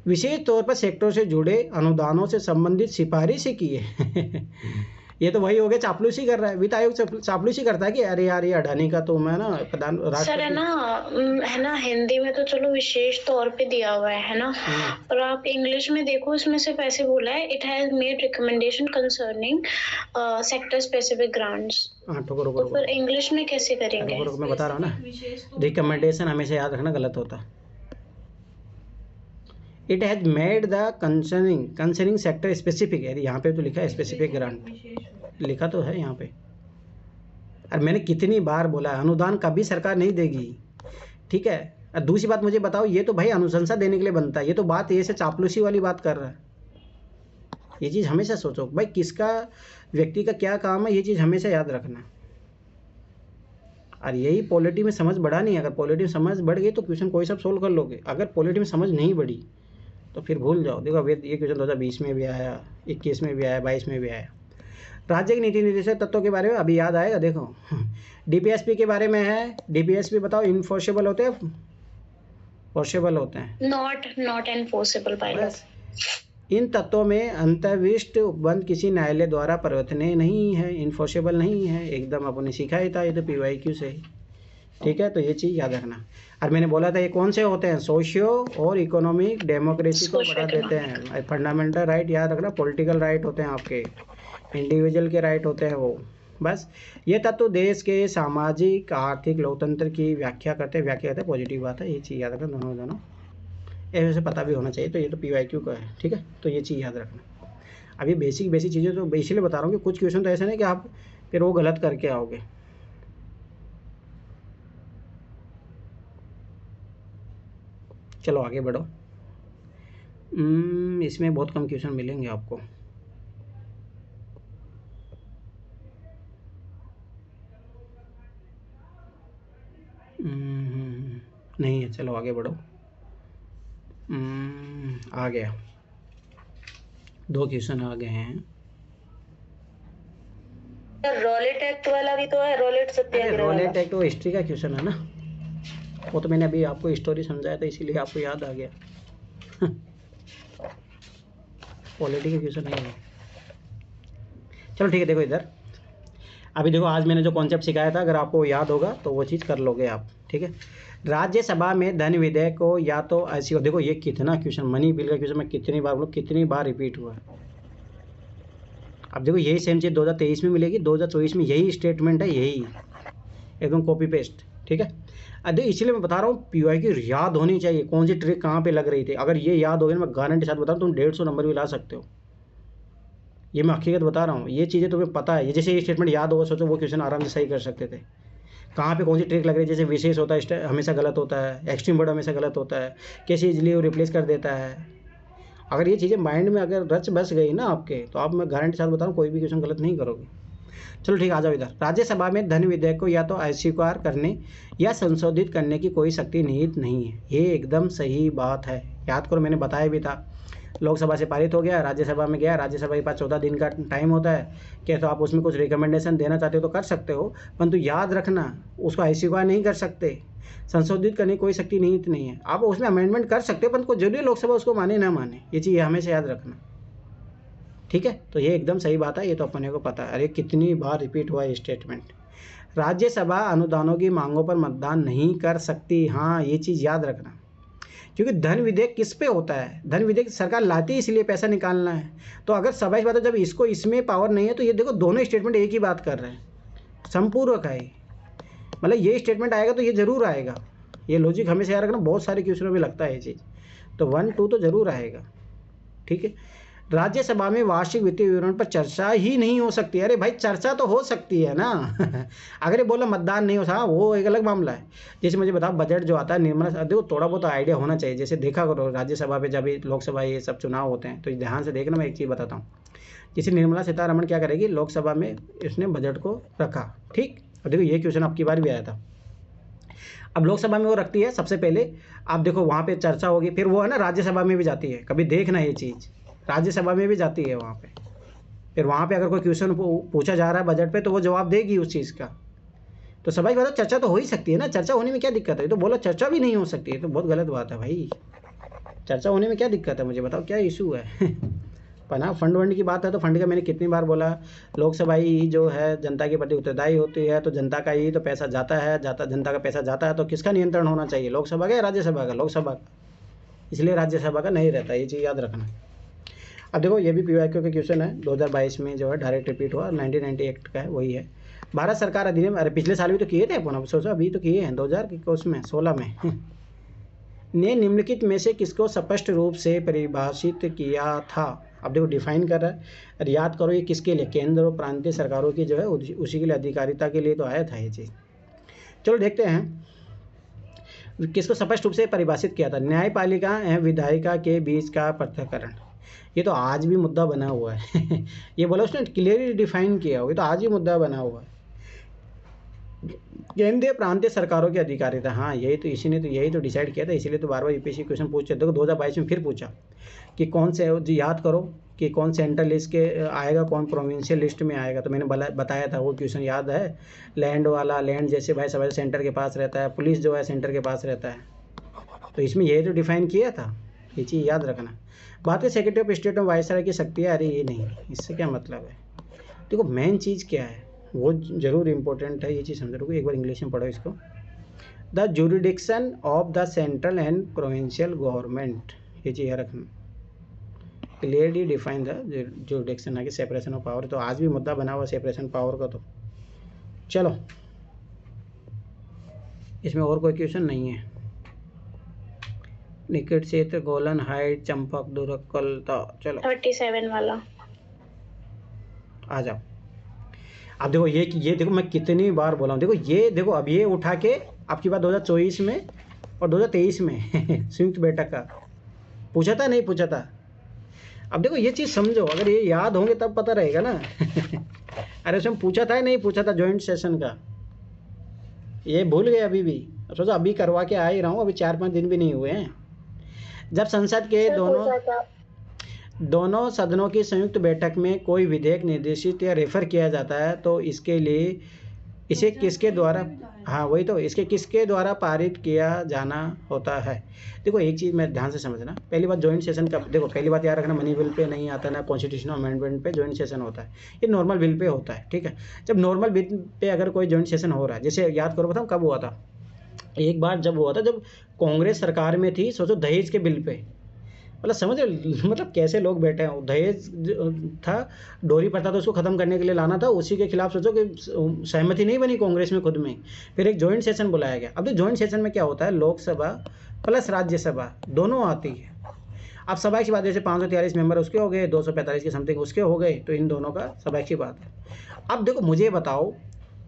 विशेष तौर पर सेक्टर से जुड़े अनुदानों से संबंधित सिफारिशें की है। ये तो वही हो गया, चापलूसी कर रहा है, वित्त आयोग चापलूसी करता है कि अरे यार ये अडानी का तो मैं ना प्रधान सर है ना हिंदी में तो चलो विशेष तौर पे दिया हुआ है ना, और आप इंग्लिश में देखो, इसमें सिर्फ ऐसे बोला है, it has made recommendation concerning sector specific grants. रुको, तो फिर इंग्लिश में कैसे करेंगे? मैं बता रहा हूँ ना, रिकमेंडेशन हमेशा याद रखना गलत होता। It has made the concerning sector specific है, यहाँ पे तो लिखा है स्पेसिफिक ग्रांट, लिखा तो है यहाँ पे। और मैंने कितनी बार बोला, अनुदान कभी सरकार नहीं देगी, ठीक है। और दूसरी बात मुझे बताओ, ये तो भाई अनुशंसा देने के लिए बनता है, ये तो बात ये से चापलूसी वाली बात कर रहा है। ये चीज़ हमेशा सोचो भाई, किसका व्यक्ति का क्या काम है, ये चीज़ हमेशा याद रखना। और यही पॉलिटी में समझ बढ़ा नहीं, अगर पॉलिटी में समझ बढ़ गई तो क्वेश्चन कोई सब सोल्व कर लोगे। अगर पॉलिटी में समझ नहीं बढ़ी तो फिर भूल जाओ। देखो अभी ये क्वेश्चन 2020 में भी आया, 21 में भी आया, 22 में भी आया। राज्य के नीति निर्देशक तत्वों के बारे में अभी याद आएगा। देखो DPSP के बारे में है, DPSP बताओ इनफोर्सेबल होते हैं, फोर्सेबल होते हैं, नॉट एनफोर्सेबल बाय लॉ। इन तत्वों में अंतर्विष्ट उपबंध किसी न्यायालय द्वारा परिवर्तनीय नहीं है, इनफोर्सेबल नहीं है, एकदम अपने सीखा ही था, ये तो PYQ से ही, ठीक है। तो ये चीज़ याद रखना। और मैंने बोला था ये कौन से होते हैं, सोशियो और इकोनॉमिक डेमोक्रेसी को बढ़ा देते हैं। फंडामेंटल राइट याद रखना, पॉलिटिकल राइट होते हैं आपके, इंडिविजुअल के राइट होते हैं वो। बस ये तत्व देश के सामाजिक आर्थिक लोकतंत्र की व्याख्या करते हैं, पॉजिटिव बात है, ये चीज़ याद रखना। दोनों ऐसे पता भी होना चाहिए, तो ये तो PYQ का है, ठीक है। तो ये चीज़ याद रखना। अभी बेसिक चीज़ें तो इसलिए बता रहा हूँ कि कुछ क्वेश्चन तो ऐसे नहीं कि आप फिर वो गलत करके आओगे। चलो आगे बढ़ो। इसमें बहुत कम क्वेश्चन मिलेंगे आपको। नहीं है, चलो आगे बढ़ो। आ गया, 2 क्वेश्चन आ गए हैं। रॉलेट एक्ट वाला भी तो है, रॉलेट सत्याग्रह। रॉलेट एक्ट वो हिस्ट्री का क्वेश्चन है ना, वो तो मैंने अभी आपको स्टोरी समझाया था, इसीलिए आपको याद आ गया। पॉलिटी का क्वेश्चन नहीं है। चलो ठीक है, देखो इधर अभी देखो, आज मैंने जो कॉन्सेप्ट सिखाया था, अगर आपको याद होगा तो वो चीज़ कर लोगे आप। ठीक है। राज्यसभा में धन विधेयक को या तो ऐसी हो, देखो ये कितना क्वेश्चन, मनी बिल का क्वेश्चन मैं कितनी बार बोलूँ, कितनी बार रिपीट हुआ है। अब देखो यही सेम चीज़ 2023 में मिलेगी, 2024 में यही स्टेटमेंट है, यही एकदम कॉपी पेस्ट, ठीक है। अरे इसलिए मैं बता रहा हूँ पीवाई की याद होनी चाहिए, कौन सी ट्रिक कहाँ पे लग रही थी। अगर ये याद हो गई, मैं गारंटी साथ बता रहा हूँ तुम 150 नंबर भी ला सकते हो। ये मैं हकीकत बता रहा हूँ, ये चीज़ें तुम्हें पता है। ये जैसे ये स्टेटमेंट याद होगा, सोचो वो क्वेश्चन आराम से सही कर सकते थे। कहाँ पे कौन सी ट्रिक लग रही है, जैसे विशेष होता है हमेशा गलत होता है, एक्सट्रीम वर्ड हमेशा गलत होता है, कैसे इजली वो रिप्लेस कर देता है। अगर ये चीज़ें माइंड में अगर रच बस गई ना आपके, तो आप, मैं गारंटी साथ बता रहा हूँ, कोई भी क्वेश्चन गलत नहीं करोगे। चलो ठीक, आ जाओ इधर। राज्यसभा में धन विधेयक को या तो अस्वीकार करने या संशोधित करने की कोई शक्ति निहित नहीं है। ये एकदम सही बात है, याद करो मैंने बताया भी था। लोकसभा से पारित हो गया, राज्यसभा में गया, राज्यसभा के पास 14 दिन का टाइम होता है कि तो आप उसमें कुछ रिकमेंडेशन देना चाहते हो तो कर सकते हो, परंतु याद रखना उसको अस्वीकार नहीं कर सकते, संशोधित करने की कोई शक्ति निहित नहीं है। आप उसमें अमेंडमेंट कर सकते हो, परंतु जरूरी लोकसभा उसको माने ना माने, ये चीज़ हमेशा याद रखना, ठीक है। तो ये एकदम सही बात है, ये तो अपने को पता है। अरे कितनी बार रिपीट हुआ ये स्टेटमेंट। राज्यसभा अनुदानों की मांगों पर मतदान नहीं कर सकती, हाँ ये चीज़ याद रखना, क्योंकि धन विधेयक किस पे होता है, धन विधेयक सरकार लाती है इसलिए पैसा निकालना है। तो अगर सभा इस बात है, जब इसको इसमें पावर नहीं है, तो ये देखो दोनों स्टेटमेंट एक ही बात कर रहे हैं, संपूरक है। मतलब ये स्टेटमेंट आएगा तो ये जरूर आएगा, ये लॉजिक हमेशा याद रखना, बहुत सारे क्वेश्चनों में लगता है ये चीज़। तो 1 2 तो जरूर आएगा, ठीक है। राज्यसभा में वार्षिक वित्तीय विवरण पर चर्चा ही नहीं हो सकती। अरे भाई चर्चा तो हो सकती है ना अगर ये बोला मतदान नहीं हो सकता, वो एक अलग मामला है। जैसे मुझे बताओ बजट जो आता है निर्मला, देखो थोड़ा बहुत आइडिया होना चाहिए। जैसे देखा करो राज्यसभा पे, जब भी लोकसभा ये सब चुनाव होते हैं तो ध्यान से देखना, मैं एक चीज़ बताता हूँ। जैसे निर्मला सीतारमण क्या करेगी, लोकसभा में इसने बजट को रखा, ठीक। और देखो ये क्वेश्चन आपकी बार भी आया था। अब लोकसभा में वो रखती है सबसे पहले, आप देखो वहाँ पे चर्चा होगी, फिर वो है ना राज्यसभा में भी जाती है, कभी देखना ये चीज़, राज्यसभा में भी जाती है वहाँ पे। फिर वहाँ पे अगर कोई क्वेश्चन पूछा जा रहा है बजट पे, तो वो जवाब देगी उस चीज़ का। तो सभा की बात, चर्चा तो हो ही सकती है ना, चर्चा होने में क्या दिक्कत है। तो बोला चर्चा भी नहीं हो सकती है, तो बहुत गलत बात है भाई। चर्चा होने में क्या दिक्कत है, मुझे बताओ क्या इशू है पना फंड वंड की बात है, तो फंड का मैंने कितनी बार बोला, लोकसभा ही जो है जनता के प्रति उत्तरदायी होती है, तो जनता का ही तो पैसा जाता है, जनता का पैसा जाता है, तो किसका नियंत्रण होना चाहिए, लोकसभा का या राज्यसभा का, लोकसभा का। इसलिए राज्यसभा का नहीं रहता, ये चीज़ याद रखना। अब देखो ये भी पीवाईक्यू का क्वेश्चन है, 2022 में जो है डायरेक्ट रिपीट हुआ, 1990 एक्ट का है, वही है। भारत सरकार अधिनियम, अरे पिछले साल भी तो किए थे अपन, सोचो अभी तो किए हैं 2016 में ने निम्नलिखित में से किसको स्पष्ट रूप से परिभाषित किया था। अब देखो डिफाइन कर रहा है, और याद करो ये किसके लिए, केंद्र और प्रांतीय सरकारों की जो है उसी के लिए, अधिकारिता के लिए तो आया था ये चीज़। चलो देखते हैं किसको स्पष्ट रूप से परिभाषित किया था। न्यायपालिका एवं विधायिका के बीच का पृथक्करण, ये तो आज भी मुद्दा बना हुआ है ये बोला उसने क्लियरली डिफाइन किया हो, ये तो आज भी मुद्दा बना हुआ है। केंद्रीय प्रांतीय सरकारों की अधिकारिता, हाँ यही तो, इसी ने तो यही तो डिसाइड किया था, इसीलिए तो बार बार यूपीएससी क्वेश्चन पूछते। देखो 2022 में फिर पूछा कि कौन से, याद करो कि कौन सेंट्रल लिस्ट के आएगा, कौन प्रोविंशियल लिस्ट में आएगा। तो मैंने बताया था वो क्वेश्चन याद है, लैंड वाला, लैंड जैसे भाई सब सेंटर के पास रहता है, पुलिस जो है सेंटर के पास रहता है, तो इसमें यही तो डिफाइन किया था, ये चीज़ याद रखना। बात है सेक्रेटरी ऑफ स्टेट में वायसराय की शक्तियाँ, अरे ये नहीं, इससे क्या मतलब है। देखो मेन चीज़ क्या है वो जरूर इंपॉर्टेंट है, ये चीज़ समझ रहे, एक बार इंग्लिश में पढ़ो इसको। The jurisdiction of the central and provincial government, ये चीज़ रखना, क्लियरली डिफाइन द जुरिडिक्शन, ना कि सेपरेशन ऑफ पावर। तो आज भी मुद्दा बना हुआ सेपरेशन पावर का। तो चलो इसमें और कोई क्वेश्चन नहीं है। निकट क्षेत्र, गोलन हाइट, चंपक, दुरकलता, चलो 37 वाला आ जाओ। अब देखो ये देखो मैं कितनी बार बोला हूँ, देखो ये देखो, अब ये उठा के आपकी बात 2024 में और 2023 में संयुक्त बैठक का पूछा था, नहीं पूछा था। अब देखो ये चीज़ समझो, अगर ये याद होंगे तब पता रहेगा ना अरे उसमें पूछा था या नहीं पूछा था जॉइंट सेशन का, ये भूल गए अभी भी। सोचो अभी करवा के आ ही रहा हूँ, अभी 4-5 दिन भी नहीं हुए हैं। जब संसद के दोनों सदनों की संयुक्त बैठक में कोई विधेयक निर्देशित या रेफर किया जाता है, तो इसके लिए इसे किसके द्वारा, हाँ वही तो, इसके किसके द्वारा पारित किया जाना होता है। देखो एक चीज़ मैं ध्यान से समझना, पहली बात जॉइंट सेशन का, देखो पहली बात याद रखना, मनी बिल पे नहीं आता ना, कॉन्स्टिट्यूशनल अमेंडमेंट पे जॉइंट सेशन होता है, ये नॉर्मल बिल पे होता है, ठीक है। जब नॉर्मल बिल पे अगर कोई जॉइंट सेशन हो रहा है, जैसे याद करो बताऊँ कब हुआ था, एक बार जब हुआ था, जब कांग्रेस सरकार में थी, सोचो दहेज के बिल पे, मतलब समझ रहे मतलब कैसे लोग बैठे हैं। दहेज था, डोरी प्रथा था, उसको ख़त्म करने के लिए लाना था, उसी के खिलाफ सोचो कि सहमति नहीं बनी कांग्रेस में खुद में। फिर एक जॉइंट सेशन बुलाया गया। अब तो जॉइंट सेशन में क्या होता है, लोकसभा प्लस राज्यसभा दोनों आती है। अब सभा की बात, जैसे 543 मेंबर उसके हो गए, 245 के समथिंग उसके हो गए, तो इन दोनों का सभा की बात है। अब देखो मुझे बताओ,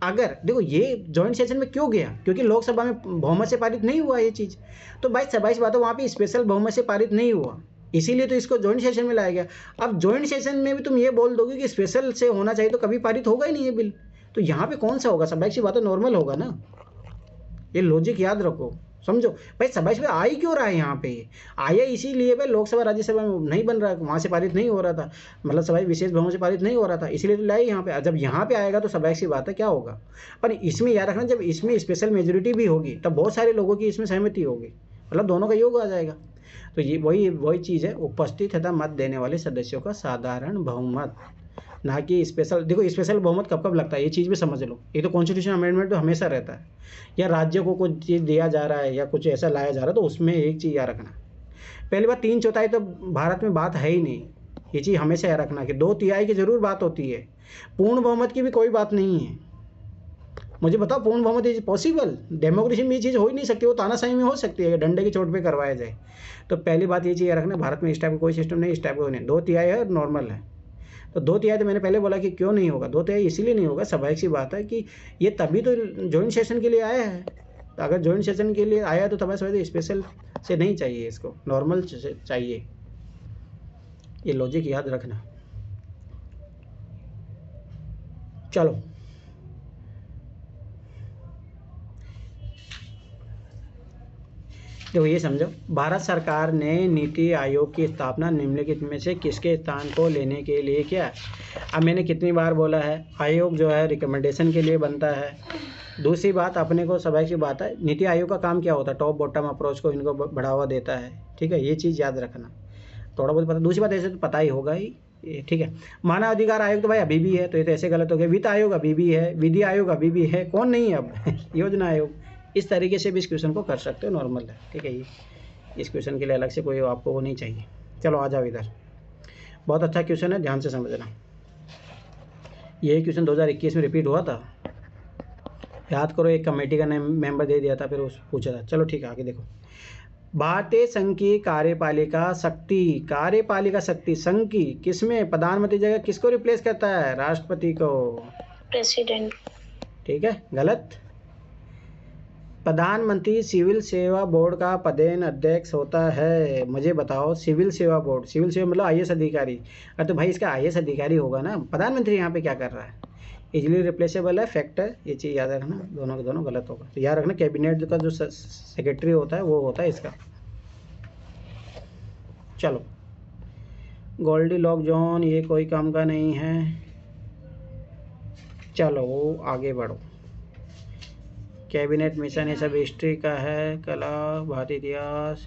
अगर देखो ये जॉइंट सेशन में क्यों गया, क्योंकि लोकसभा में बहुमत से पारित नहीं हुआ ये चीज़, तो भाई सभा की बात है, वहाँ पे स्पेशल बहुमत से पारित नहीं हुआ, इसीलिए तो इसको जॉइंट सेशन में लाया गया। अब जॉइंट सेशन में भी तुम ये बोल दोगे कि स्पेशल से होना चाहिए, तो कभी पारित होगा ही नहीं ये बिल, तो यहाँ पे कौन सा होगा, सभा की बात है नॉर्मल होगा ना। ये लॉजिक याद रखो, समझो भाई। सभा में आ ही क्यों रहा है, यहाँ पे आया इसीलिए भाई, लोकसभा राज्यसभा में नहीं बन रहा, वहाँ से पारित नहीं हो रहा था, मतलब सभा विशेष बहुमत से पारित नहीं हो रहा था, इसीलिए तो लाए यहाँ पे। जब यहाँ पे आएगा तो सभा की बात है क्या होगा। पर इसमें याद रखना, जब इसमें स्पेशल मेजोरिटी भी होगी तब बहुत सारे लोगों की इसमें सहमति होगी, मतलब दोनों का योग आ जाएगा। तो ये वही चीज़ है, उपस्थित तथा मत देने वाले सदस्यों का साधारण बहुमत, ना कि स्पेशल। देखो स्पेशल बहुमत कब कब लगता है, ये चीज़ भी समझ लो। ये तो कॉन्स्टिट्यूशन अमेंडमेंट तो हमेशा रहता है, या राज्य को कुछ चीज़ दिया जा रहा है या कुछ ऐसा लाया जा रहा है, तो उसमें एक चीज़ याद रखना, पहली बात 3/4 तो भारत में बात है ही नहीं, ये चीज़ हमेशा याद रखना कि 2/3 की ज़रूर बात होती है, पूर्ण बहुमत की भी कोई बात नहीं है। मुझे बताओ पूर्ण बहुमत इज पॉसिबल, डेमोक्रेसी में ये चीज़ हो ही नहीं सकती, वो तानाशाही में हो सकती है, डंडे की चोट पे करवाया जाए। तो पहली बात ये चीज़ याद रखना, भारत में इस टाइप का कोई सिस्टम नहीं, इस टाइप का नहीं, 2/3 है नॉर्मल है। तो 2/3 तो मैंने पहले बोला कि क्यों नहीं होगा, 2/3 इसीलिए नहीं होगा, स्वाभाविक सी बात है कि ये तभी तो जॉइंट सेशन के लिए आया है। तो अगर जॉइंट सेशन के लिए आया तो तब समझते स्पेशल से नहीं चाहिए, इसको नॉर्मल से चाहिए, ये लॉजिक याद रखना। चलो देखो ये समझो, भारत सरकार ने नीति आयोग की स्थापना निम्नलिखित में से किसके स्थान को लेने के लिए किया। अब मैंने कितनी बार बोला है, आयोग जो है रिकमेंडेशन के लिए बनता है। दूसरी बात, अपने को स्वाभाविक सी बात है, नीति आयोग का काम क्या होता है, टॉप बॉटम अप्रोच को इनको बढ़ावा देता है, ठीक है, ये चीज़ याद रखना, थोड़ा बहुत पता। दूसरी बात, ऐसे तो पता ही होगा ही, ठीक है। मानव अधिकार आयोग तो भाई अभी भी है, तो ये तो ऐसे गलत हो गया। वित्त आयोग अभी भी है, विधि आयोग अभी भी है, कौन नहीं है अब योजना आयोग। इस तरीके से भी इस क्वेश्चन को कर सकते हो, नॉर्मल है, ठीक है। ये इस क्वेश्चन के लिए अलग से कोई आपको वो नहीं चाहिए। चलो आ जाओ इधर, बहुत अच्छा क्वेश्चन है, ध्यान से समझना। यही क्वेश्चन 2021 में रिपीट हुआ था, याद करो, एक कमेटी का नाम मेंबर दे दिया था, फिर उस पूछा था। चलो ठीक है, आगे देखो। भारतीय संघ की कार्यपालिका शक्ति संघ की किसमें प्रधानमंत्री जगह किसको रिप्लेस करता है, राष्ट्रपति को, प्रेसिडेंट। ठीक है, गलत। प्रधानमंत्री सिविल सेवा बोर्ड का पदेन अध्यक्ष होता है। मुझे बताओ, सिविल सेवा बोर्ड, सिविल सेवा मतलब IAS अधिकारी, अरे तो भाई इसका IAS अधिकारी होगा ना, प्रधानमंत्री यहाँ पे क्या कर रहा है, इजीली रिप्लेसेबल है, फैक्ट है, ये चीज़ याद रखना, दोनों के दोनों गलत होगा। तो याद रखना, कैबिनेट का जो सेक्रेटरी होता है वो होता है इसका। चलो, गोल्डी लॉक जोन ये कोई काम का नहीं है। चलो आगे बढ़ो, कैबिनेट मिशन ये सब हिस्ट्री का है, कला, भारतीय इतिहास,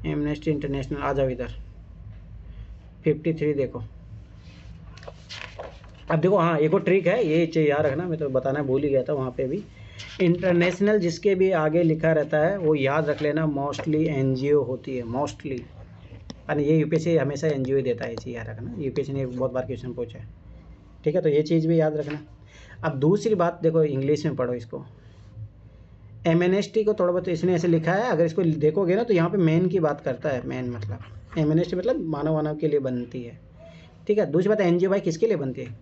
एमनेस्टी इंटरनेशनल। आ जाओ इधर, 53 देखो। अब देखो, हाँ एक और ट्रिक है, ये चीज़ याद रखना, मैं तो बताना भूल ही गया था वहाँ पे भी। इंटरनेशनल जिसके भी आगे लिखा रहता है वो याद रख लेना, मोस्टली NGO होती है, मोस्टली। यानी ये UPSC हमेशा NGO ही देता है, ये चीज़ याद रखना, UPSC ने बहुत बार क्वेश्चन पूछा है, ठीक है। तो ये चीज़ भी याद रखना। अब दूसरी बात देखो, इंग्लिश में पढ़ो इसको। MNST को थोड़ा बहुत इसने ऐसे लिखा है, अगर इसको देखोगे ना तो यहाँ पे मैन की बात करता है, मैन मतलब MNST मतलब मानव के लिए बनती है, ठीक है। दूसरी बात, NGO भाई किसके लिए बनती है,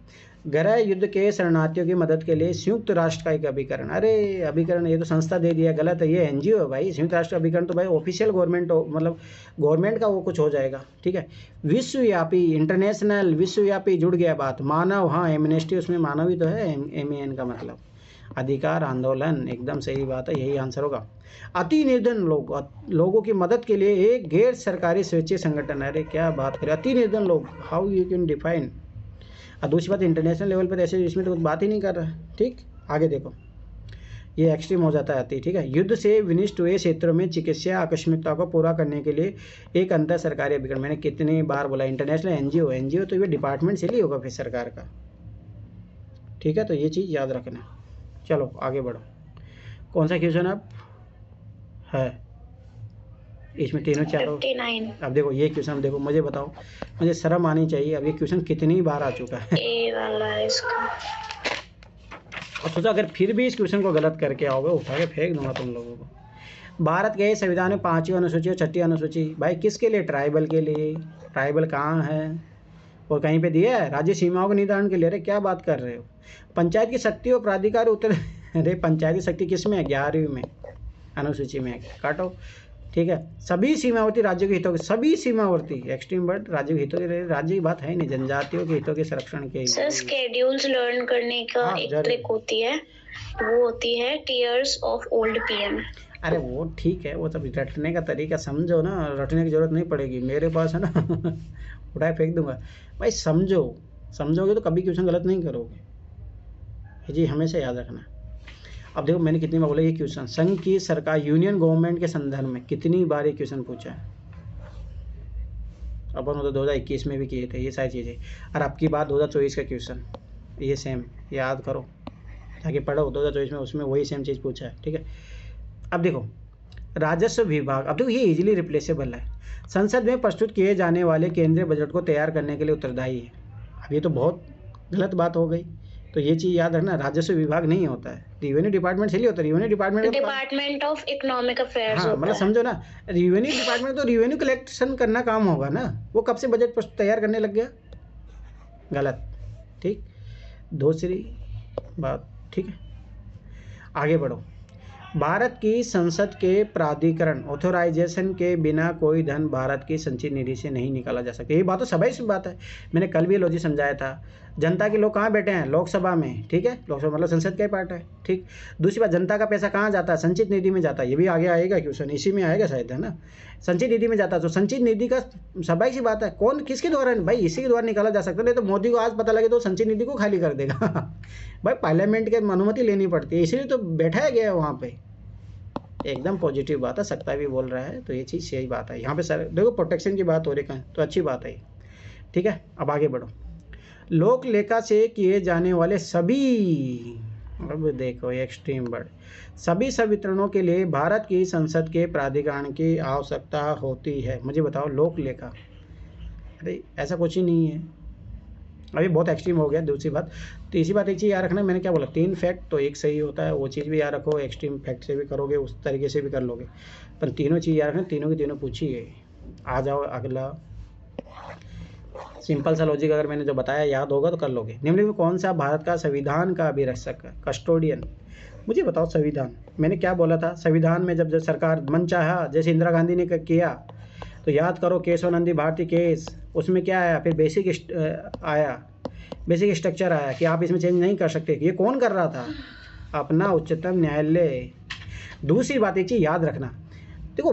गृह युद्ध के शरणार्थियों की मदद के लिए संयुक्त राष्ट्र का एक अभिकरण। अरे अभिकरण ये तो संस्था दे दिया, गलत है, ये NGO है भाई। संयुक्त राष्ट्र अभिकरण तो भाई ऑफिशियल गवर्नमेंट मतलब गवर्नमेंट का वो कुछ हो जाएगा, ठीक है। विश्वव्यापी, इंटरनेशनल, विश्वव्यापी जुड़ गया बात, मानव, हाँ MNST उसमें मानव ही तो है, MAN का मतलब अधिकार आंदोलन, एकदम सही बात है, यही आंसर होगा। अति निर्धन लोगों की मदद के लिए एक गैर सरकारी स्वैच्छिक संगठन। अरे क्या बात करें, अति निर्धन लोग, हाउ यू कैन डिफाइन। और दूसरी बात, इंटरनेशनल लेवल पर ऐसे इसमें तो कुछ बात ही नहीं कर रहा, ठीक। आगे देखो, ये एक्सट्रीम हो जाता है अति, ठीक है। युद्ध से विनिष्ट हुए क्षेत्रों में चिकित्सा आकस्मिकता को पूरा करने के लिए एक अंतर सरकारी अभिकरण। मैंने कितनी बार बोला, इंटरनेशनल NGO तो ये डिपार्टमेंट से ही होगा फिर सरकार का, ठीक है। तो ये चीज़ याद रखना। चलो आगे बढ़ो, कौन सा क्वेश्चन अब है, इसमें तीनों चारों। 59 अब देखो ये क्वेश्चन देखो, मुझे बताओ, मुझे शर्म आनी चाहिए, अब ये क्वेश्चन कितनी बार आ चुका है। ए वाला है इसका। और सोचो अगर फिर भी इस क्वेश्चन को गलत करके आओगे, उठा के फेंक दूंगा तुम लोगों को। भारत के संविधान में 5वीं अनुसूची और 6ठी अनुसूची, भाई किसके लिए? ट्राइबल के लिए। ट्राइबल कहाँ है? और कहीं पे दिया है? राज्य सीमाओं के निर्धारण के लिए। अरे क्या बात कर रहे हो? पंचायत की शक्ति और प्राधिकार उत्तर अरे पंचायत की शक्ति किस में है? 11वीं में अनुसूची में। काटो, ठीक है। सभी सीमावर्ती राज्यों के हितों के, सभी सीमावर्ती एक्सट्रीम बर्ड राज्यों के हितों के लिए, राज्य की बात है ही नहीं, जनजातियों के हितों के संरक्षण के सर लिए। स्केड्यूल्स लर्न करने का हाँ, एक जरूर। ट्रिक होती है, वो होती है टीयर्स ऑफ ओल्ड पीएम। अरे वो ठीक है, वो सब रटने का तरीका समझो ना, रटने की जरूरत नहीं पड़ेगी, मेरे पास है ना उठाए फेंक दूंगा। भाई समझो, समझोगे तो कभी क्वेश्चन गलत नहीं करोगे, ये जी हमेशा याद रखना। अब देखो मैंने कितनी बार बोला ये क्वेश्चन, संघ की सरकार यूनियन गवर्नमेंट के संदर्भ में कितनी बार ये क्वेश्चन पूछा है। अपन वो तो 2021 में भी किए थे ये सारी चीज़ें, और आपकी बात 2024 का क्वेश्चन ये सेम याद करो, ताकि पढ़ो 2024 में, उसमें वही सेम चीज़ पूछा है, ठीक है। अब देखो राजस्व विभाग, अब देखो ये इजीली रिप्लेसेबल है। संसद में प्रस्तुत किए जाने वाले केंद्रीय बजट को तैयार करने के लिए उत्तरदायी है। अब ये तो बहुत गलत बात हो गई, तो ये चीज़ याद रखना, राजस्व विभाग नहीं होता है, रेवेन्यू डिपार्टमेंट से ही होता है। Revenue department of economic affairs हाँ, मतलब होता है। समझो ना, रेवेन्यू डिपार्टमेंट तो रेवेन्यू कलेक्शन करना काम होगा ना, वो कब से बजट तैयार करने लग गया? गलत, ठीक। दूसरी बात, ठीक है, आगे बढ़ो। भारत की संसद के प्राधिकरण ऑथोराइजेशन के बिना कोई धन भारत की संचित निधि से नहीं निकाला जा सकता। ये बात तो सभी सी बात है, मैंने कल भी लॉजिक समझाया था। जनता के लोग कहाँ बैठे हैं? लोकसभा में, ठीक है, लोकसभा मतलब संसद का ही पार्ट है, ठीक। दूसरी बात, जनता का पैसा कहाँ जाता है? संचित निधि में जाता है। ये भी आगे आएगा क्वेश्चन, इसी में आएगा शायद, है ना। संचित निधि में जाता है, तो संचित निधि का स्वाभाविक सी बात है, कौन किसके द्वारा? भाई इसी के द्वारा निकाला जा सकता है, नहीं तो मोदी को आज पता लगे तो संचित निधि को खाली कर देगा भाई पार्लियामेंट की अनुमति लेनी पड़ती है, इसीलिए तो बैठाया गया है वहाँ पे। एकदम पॉजिटिव बात है, सकता भी बोल रहा है, तो ये चीज़ सही बात है। यहाँ पे सर देखो प्रोटेक्शन की बात हो रही है, तो अच्छी बात है, ठीक है। अब आगे बढ़ो। लोक लेखा से किए जाने वाले सभी, अब देखो एक्सट्रीम बर्ड, सभी संवितरणों के लिए भारत की संसद के प्राधिकरण की आवश्यकता होती है। मुझे बताओ लोक लेखा, अरे ऐसा कुछ ही नहीं है, अभी बहुत एक्सट्रीम हो गया। दूसरी बात, तीसरी बात एक चीज़ याद रखना, मैंने क्या बोला, 3 फैक्ट तो एक सही होता है, वो चीज़ भी याद रखो। एक्सट्रीम फैक्ट से भी करोगे उस तरीके से भी कर लोगे, पर तीनों चीज़ याद रखना, तीनों की तीनों पूछी गई। आ जाओ अगला, सिंपल सा लॉजिक, अगर मैंने जो बताया याद होगा तो कर लोगे। निम्नलिखित में कौन सा भारत का संविधान का अभिरक्षक है? कस्टोडियन। मुझे बताओ संविधान, मैंने क्या बोला था? संविधान में जब सरकार मन चाहा, जैसे इंदिरा गांधी ने किया, तो याद करो केशवानंद भारती केस, उसमें क्या आया? फिर बेसिक आया, बेसिक स्ट्रक्चर आया कि आप इसमें चेंज नहीं कर सकते। ये कौन कर रहा था? अपना उच्चतम न्यायालय। दूसरी बात एक चीज़ याद रखना, देखो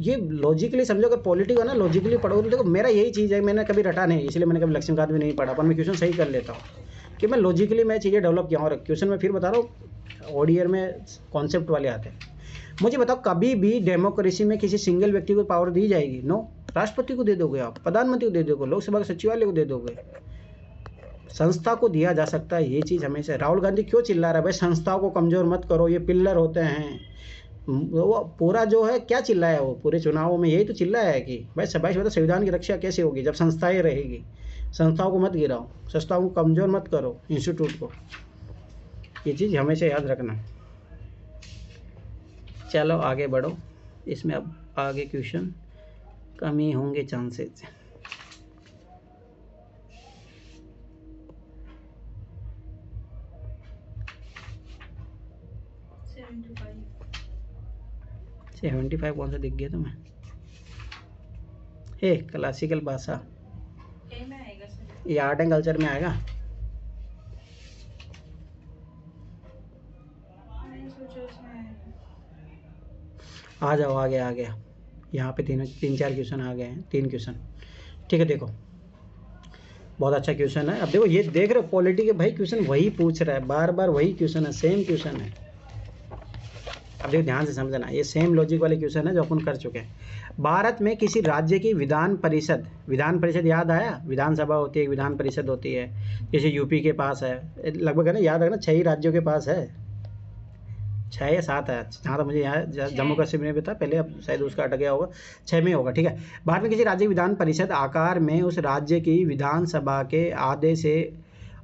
ये लॉजिकली समझो, अगर पॉलिटिक है ना लॉजिकली पढ़ो, तो देखो मेरा यही चीज़ है, मैंने कभी रटा नहीं, इसलिए मैंने कभी लक्ष्मीकांत में नहीं पढ़ा, पर मैं क्वेश्चन सही कर लेता हूँ कि मैं लॉजिकली मैं चीज़ें डेवलप किया हूँ। और क्वेश्चन में फिर बता रहा हूँ, ओडीआर में कॉन्सेप्ट वाले आते हैं। मुझे बताओ कभी भी डेमोक्रेसी में किसी सिंगल व्यक्ति को पावर दी जाएगी? नो। राष्ट्रपति को दे दोगे आप, प्रधानमंत्री को दे दोगे, लोकसभा के सचिवालय को दे दोगे, संस्था को दिया जा सकता है। ये चीज़ हमेशा, राहुल गांधी क्यों चिल्ला रहा है भाई संस्थाओं को कमज़ोर मत करो, ये पिल्लर होते हैं? वो पूरा जो है क्या चिल्लाया है, वो पूरे चुनावों में यही तो चिल्लाया है कि भाई सबाइश बता, संविधान की रक्षा कैसे होगी जब संस्थाएं रहेगी? संस्थाओं को मत गिराओ, संस्थाओं को कमज़ोर मत करो, इंस्टीट्यूट को। ये चीज़ हमेशा याद रखना। चलो आगे बढ़ो, इसमें अब आगे क्वेश्चन कम ही होंगे चांसेस। सेवेंटी फाइव कौन सा दिख गया तुम्हें? क्लासिकल भाषा, ये आर्ट एंड कल्चर में आएगा। आ जाओ आगे, आ गया यहाँ पे 3-4 क्वेश्चन आ गए हैं, 3 क्वेश्चन, ठीक है। देखो बहुत अच्छा क्वेश्चन है। अब देखो ये देख रहे हो पॉलिटी के भाई क्वेश्चन वही पूछ रहा है, बार बार वही क्वेश्चन है, सेम क्वेश्चन है। अब देखो ध्यान से समझना, ये सेम लॉजिक वाले क्वेश्चन है जो अपन कर चुके हैं। भारत में किसी राज्य की विधान परिषद याद आया? विधानसभा होती है, विधान परिषद होती है। जैसे यूपी के पास है लगभग, है ना, याद रखना 6 ही राज्यों के पास है, 6 या 7 है, जहाँ तक मुझे यहाँ जम्मू कश्मीर में भी था पहले, अब शायद उसका अटक गया होगा, 6 में होगा। ठीक है, भारत में किसी राज्य की विधान परिषद आकार में उस राज्य की विधानसभा के आधे से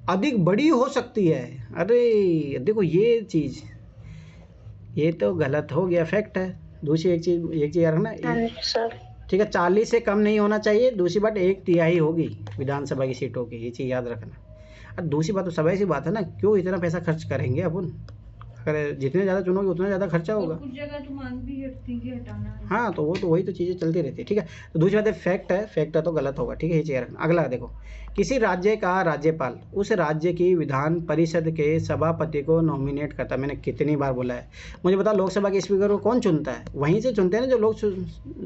अधिक बड़ी हो सकती है। अरे देखो ये चीज़, ये तो गलत हो गया, फैक्ट है। दूसरी एक चीज़ यार ना, सर ठीक है, 40 से कम नहीं होना चाहिए। दूसरी बात 1/3 होगी विधानसभा की सीटों की, ये चीज़ याद रखना। और दूसरी बात तो सभी सी बात है ना, क्यों इतना पैसा खर्च करेंगे अपन, अगर जितने ज़्यादा चुनोगे उतना ज़्यादा खर्चा होगा। कुछ जगह तो मांग भी हटती है हटाना है। हाँ तो वो तो वही तो चीज़ें चलती रहती है। ठीक है, तो दूसरी बात है फैक्ट है, फैक्ट है तो गलत होगा। ठीक है, ये चीज़ रखना। अगला देखो, किसी राज्य का राज्यपाल उस राज्य की विधान परिषद के सभापति को नॉमिनेट करता है। मैंने कितनी बार बोला है, मुझे बता लोकसभा के स्पीकर को कौन चुनता है? वहीं से चुनते हैं ना जो लोग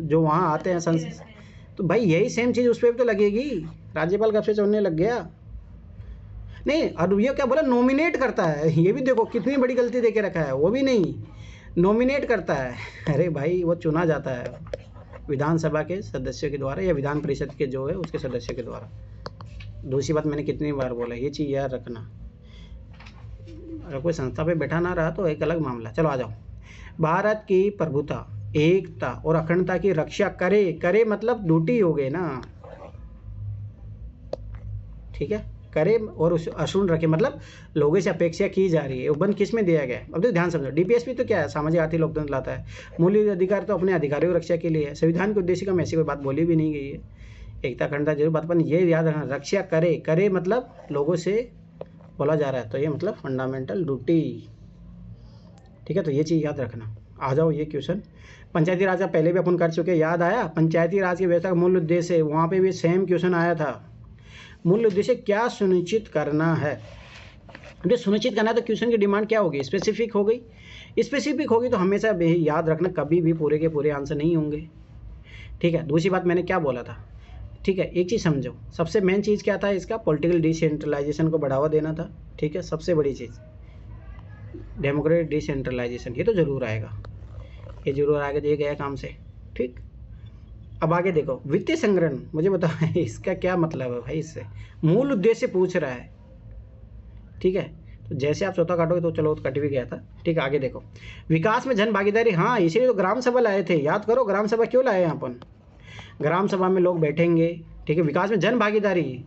जो वहाँ आते हैं संसद। तो भाई यही सेम चीज़ उस पर भी तो लगेगी। राज्यपाल कब से चुनने लग गया? नहीं, और ये क्या बोला, नॉमिनेट करता है। ये भी देखो कितनी बड़ी गलती दे के रखा है, वो भी नहीं, नॉमिनेट करता है। अरे भाई वो चुना जाता है विधानसभा के सदस्यों के द्वारा या विधान परिषद के जो है उसके सदस्यों के द्वारा। दूसरी बात मैंने कितनी बार बोला, ये चीज़ याद रखना। अगर कोई संस्था पे बैठा ना रहा तो एक अलग मामला। चलो आ जाओ। भारत की प्रभुता, एकता और अखंडता की रक्षा करे मतलब ड्यूटी हो गई ना। ठीक है, करे और उस अक्षुण्ण रखे मतलब लोगों से अपेक्षा की जा रही है। उपबंध किस में दिया गया है? अब तो ध्यान समझो, डीपीएसपी तो क्या है, सामाजिक आर्थिक लोकतंत्र लाता है। मूल्य अधिकार तो अपने अधिकारियों की रक्षा के लिए है। संविधान के उद्देश्य का में ऐसी कोई बात बोली भी नहीं गई है। एकता अखंडता जरूर बात, पर ये याद रखना, रक्षा करे मतलब लोगों से बोला जा रहा है, तो ये मतलब फंडामेंटल ड्यूटी। ठीक है, तो ये चीज़ याद रखना। आ जाओ ये क्वेश्चन, पंचायती राज का पहले भी अपन कर चुके, याद आया? पंचायती राज की व्यवस्था का मूल उद्देश्य है, वहाँ पे भी सेम क्वेश्चन आया था। मूल उद्देश्य क्या सुनिश्चित करना है? जो सुनिश्चित करना है तो क्वेश्चन की डिमांड क्या होगी? स्पेसिफिक हो गई। स्पेसिफिक होगी तो हमेशा याद रखना, कभी भी पूरे के पूरे आंसर नहीं होंगे। ठीक है, दूसरी बात मैंने क्या बोला था? ठीक है, एक चीज़ समझो, सबसे मेन चीज़ क्या था इसका? पॉलिटिकल डिसेंट्रलाइजेशन को बढ़ावा देना था। ठीक है, सबसे बड़ी चीज़ डेमोक्रेटिक डिसेंट्रलाइजेशन, ये तो ज़रूर आएगा, ये जरूर आएगा, दिए गया काम से। ठीक, अब आगे देखो, वित्तीय संग्रहण, मुझे बताओ इसका क्या मतलब है भाई? इससे मूल उद्देश्य पूछ रहा है। ठीक है, तो जैसे आप चौथा काटोगे तो चलो कट भी गया था। ठीक है, आगे देखो, विकास में जन भागीदारी, हाँ इसीलिए तो ग्राम सभा लाए थे। याद करो ग्राम सभा क्यों लाए हैं अपन? ग्राम सभा में लोग बैठेंगे। ठीक है, विकास में जन भागीदारी,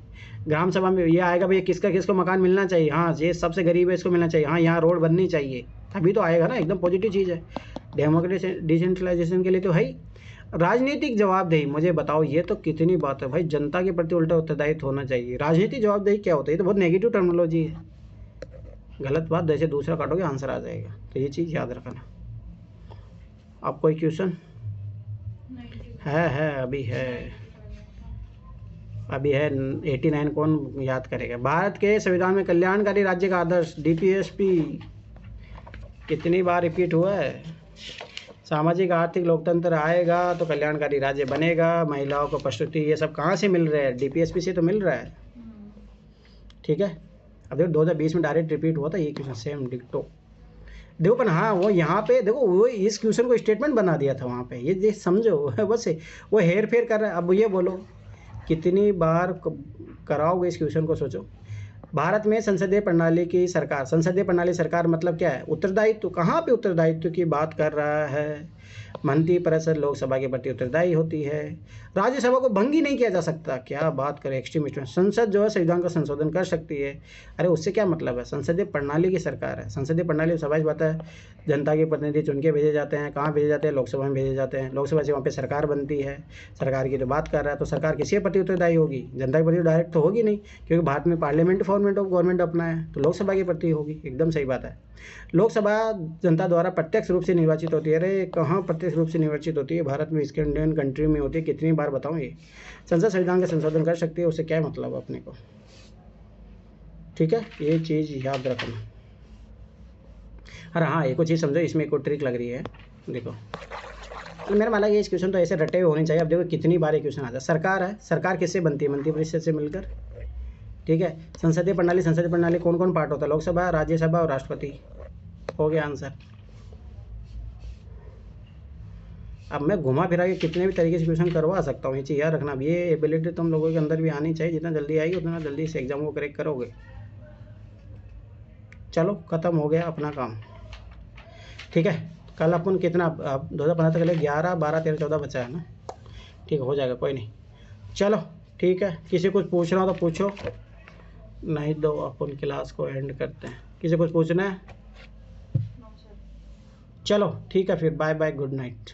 ग्राम सभा में ये आएगा भाई किसको मकान मिलना चाहिए, हाँ ये सबसे गरीब है इसको मिलना चाहिए, हाँ यहाँ रोड बननी चाहिए, तभी तो आएगा ना। एकदम पॉजिटिव चीज़ है डेमोक्रेटिक डिसेंट्रलाइजेशन के लिए। तो है राजनीतिक जवाबदेही, मुझे बताओ ये तो कितनी बात है भाई, जनता के प्रति उल्टा उत्तरदायित्व होना चाहिए। राजनीतिक जवाबदेही क्या होता है? ये तो बहुत नेगेटिव टर्मिनोलॉजी है, गलत बात। जैसे दूसरा काटोगे आंसर आ जाएगा, तो ये चीज़ याद रखना। अब कोई क्वेश्चन है? अभी है 89, कौन याद करेगा? भारत के संविधान में कल्याणकारी राज्य का आदर्श डीपीएसपी कितनी बार रिपीट हुआ है? सामाजिक आर्थिक लोकतंत्र आएगा तो कल्याणकारी राज्य बनेगा, महिलाओं को प्रस्तुति, ये सब कहाँ से मिल रहा है? डीपीएसपी से तो मिल रहा है। ठीक है, अब देखो 2020 में डायरेक्ट रिपीट हुआ था ये क्वेश्चन, सेम डिक्टो। देखो पर हाँ वो यहाँ पे देखो, वो इस क्वेश्चन को स्टेटमेंट बना दिया था वहाँ पे, ये समझो बस वो हेर फेर कर रहा है। अब ये बोलो कितनी बार कराओगे इस क्वेश्चन को? सोचो, भारत में संसदीय प्रणाली की सरकार, संसदीय प्रणाली सरकार मतलब क्या है? उत्तरदायित्व। कहाँ पे उत्तरदायित्व की बात कर रहा है? मंत्री परिषद लोकसभा के प्रति उत्तरदायी होती है, राज्यसभा को भंग ही नहीं किया जा सकता। क्या बात करें, एक्सट्रीमिस्ट। संसद जो है संविधान का संशोधन कर सकती है। अरे उससे क्या मतलब है? संसदीय प्रणाली की सरकार है। संसदीय प्रणाली स्वाभाविक बात है, जनता के प्रतिनिधि चुन के भेजे जाते हैं। कहाँ भेजे जाते हैं? लोकसभा में भेजे जाते हैं। लोकसभा से वहाँ पे सरकार बनती है, सरकार की जो बात कर रहा है, तो सरकार किसी के प्रति उत्तरदायी होगी? जनता के प्रति डायरेक्ट तो होगी नहीं, क्योंकि भारत में पार्लियामेंट फॉर्मेट ऑफ गवर्नमेंट अपना है, तो लोकसभा के प्रति होगी। एकदम सही बात है। लोकसभा जनता द्वारा प्रत्यक्ष रूप से निर्वाचित होती है। अरे कहाँ प्रत्यक्ष रूप से निर्वाचित होती है? भारत में, इसके इंडियन कंट्री में होती है। कितनी बार बताऊँ? ये संसद संविधान का संशोधन कर सकती है, उससे क्या मतलब अपने को? ठीक है, ये चीज़ याद रखना। अरे हाँ, एक और चीज़ समझो, इसमें एक और ट्रिक लग रही है। देखो तो मेरा माना ये इस क्वेश्चन तो ऐसे रटे हुए होने चाहिए। अब देखो कितनी बार ये क्वेश्चन आता है। सरकार है, सरकार किससे बनती है? मंत्रिपरिषद से मिलकर। ठीक है, संसदीय प्रणाली कौन कौन पार्ट होता है? लोकसभा, राज्यसभा और राष्ट्रपति। हो गया आंसर। अब मैं घुमा फिरा के कितने भी तरीके से क्वेश्चन करवा सकता हूँ, ये चीज़ याद रखना। अब ये एबिलिटी तुम लोगों के अंदर भी आनी चाहिए, जितना जल्दी आएगी उतना जल्दी इस एग्जाम को क्रैक करोगे। चलो खत्म हो गया अपना काम। ठीक है। कल अपन कितना 2015 तक ले 11 12 13 14 बचा है ना। ठीक है, हो जाएगा, कोई नहीं। चलो ठीक है, किसी कुछ पूछना हो तो पूछो, नहीं तो अपन क्लास को एंड करते हैं। किसी कुछ पूछना है? चलो ठीक है फिर, बाय बाय, गुड नाइट।